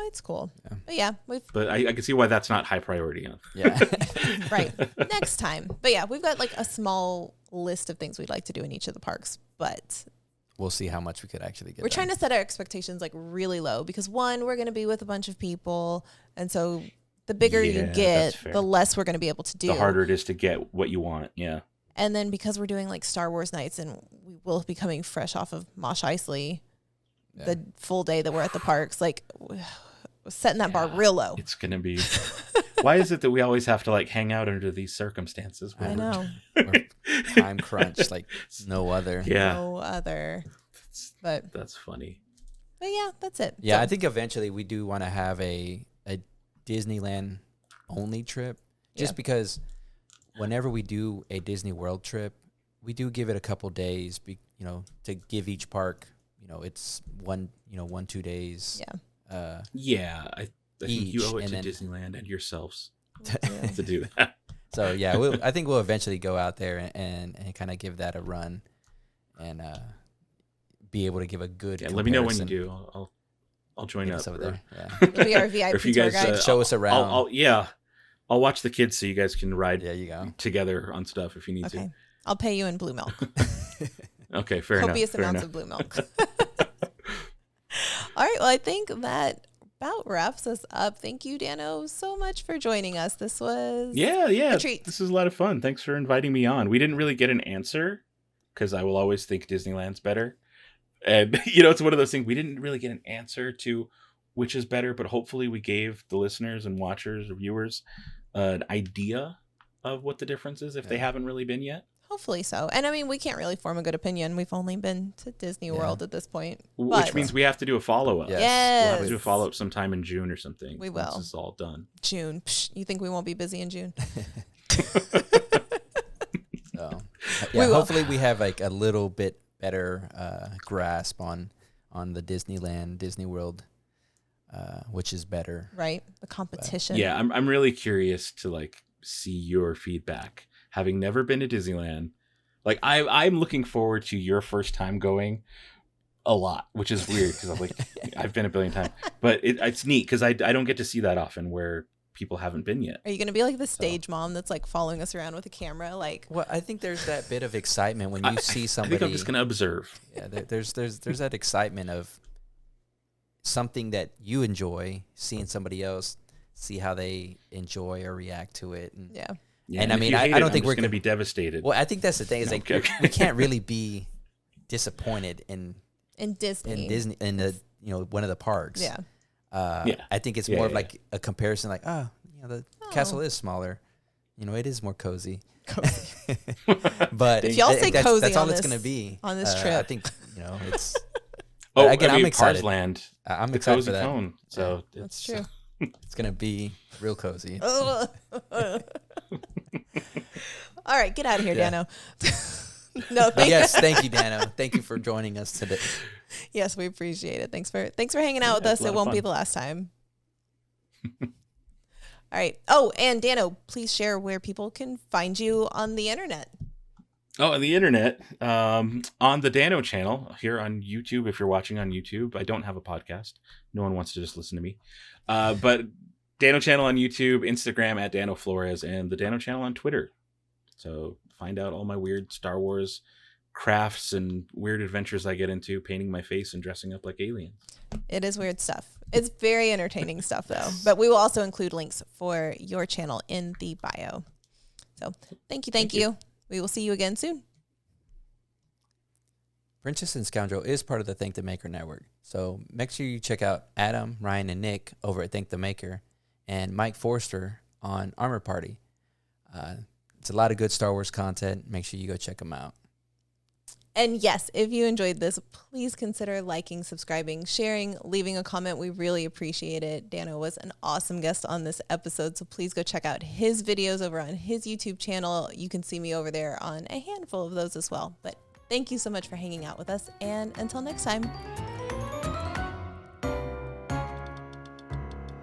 it's cool. Yeah. But I can see why that's not high priority. Yeah. Right. Next time. But yeah, we've got like a small list of things we'd like to do in each of the parks, but we'll see how much we could actually get. We're trying to set our expectations like really low, because one, we're going to be with a bunch of people, and so the bigger you get, the less we're going to be able to do. The harder it is to get what you want. Yeah. And then because we're doing like Star Wars nights, and we will be coming fresh off of Mos Eisley, the full day that we're at the parks, like setting that bar real low. It's going to be. Why is it that we always have to like hang out under these circumstances? I know. Time crunch, like no other. Yeah. No other. But that's funny. But yeah, that's it. Yeah, so, I think eventually we do want to have a Disneyland only trip, just because whenever we do a Disney World trip, we do give it a couple days, to give each park, it's 1-2 days. Yeah. I think you owe it to Disneyland and yourselves to do that. So yeah, I think we'll eventually go out there and kind of give that a run, and be able to give a good. Yeah, let me know when you do. I'll join up over there. Yeah, you'll be our VIP tour guide. Show us around. I'll watch the kids so you guys can ride. Yeah, you go together on stuff if you need to. I'll pay you in blue milk. Okay, fair enough. Copious amounts of blue milk. All right. Well, I think that about wraps us up. Thank you, Dano, so much for joining us. This was a treat. This is a lot of fun. Thanks for inviting me on. We didn't really get an answer, because I will always think Disneyland's better. And, it's one of those things, we didn't really get an answer to which is better, but hopefully we gave the listeners and watchers or viewers an idea of what the difference is if they haven't really been yet. Hopefully so. And I mean, we can't really form a good opinion. We've only been to Disney World at this point. Which means we have to do a follow-up. Yes. We'll have to do a follow-up sometime in June or something. We will. Once this is all done. June. Psh, you think we won't be busy in June? So, yeah, hopefully we have like a little bit better grasp on the Disneyland, Disney World, which is better. Right. The competition. Yeah, I'm really curious to like see your feedback. Having never been to Disneyland, like I'm looking forward to your first time going a lot, which is weird because I'm like I've been a billion times, but it's neat because I don't get to see that often where people haven't been yet. Are you going to be like the stage mom that's like following us around with a camera? Like, well, I think there's that bit of excitement when you see somebody. I think I'm just going to observe. Yeah, there's that excitement of something that you enjoy, seeing somebody else see how they enjoy or react to it. And, yeah. Yeah, and I mean, I don't think we're going to be devastated. Well, I think that's the thing is like we can't really be disappointed in Disney in the one of the parks. Yeah. I think it's more of like a comparison, like the castle is smaller, it is more cozy. But if y'all say cozy, that's all on it's this, going to be on this trip. I think it's. Again, I'm excited. Parsland, I'm excited for that. Cone, so that's true. It's going to be real cozy. All right, get out of here, Dano. No, thank you, Dano. Thank you for joining us today. Yes, we appreciate it. Thanks for hanging out with us. It won't be the last time. All right. Oh, and Dano, please share where people can find you on the internet. Oh, on the internet, on the Dano channel here on YouTube. If you're watching on YouTube, I don't have a podcast. No one wants to just listen to me. But Dano channel on YouTube, Instagram at Dano Flores, and the Dano channel on Twitter. So find out all my weird Star Wars crafts and weird adventures I get into, painting my face and dressing up like aliens. It is weird stuff. It's very entertaining stuff, though. But we will also include links for your channel in the bio. So thank you. We will see you again soon. Princess and Scoundrel is part of the Thank the Maker network. So make sure you check out Adam, Ryan, and Nick over at Thank the Maker and Mike Forster on Armor Party. It's a lot of good Star Wars content. Make sure you go check them out. And yes, if you enjoyed this, please consider liking, subscribing, sharing, leaving a comment. We really appreciate it. Dano was an awesome guest on this episode, so please go check out his videos over on his YouTube channel. You can see me over there on a handful of those as well. But thank you so much for hanging out with us, and until next time.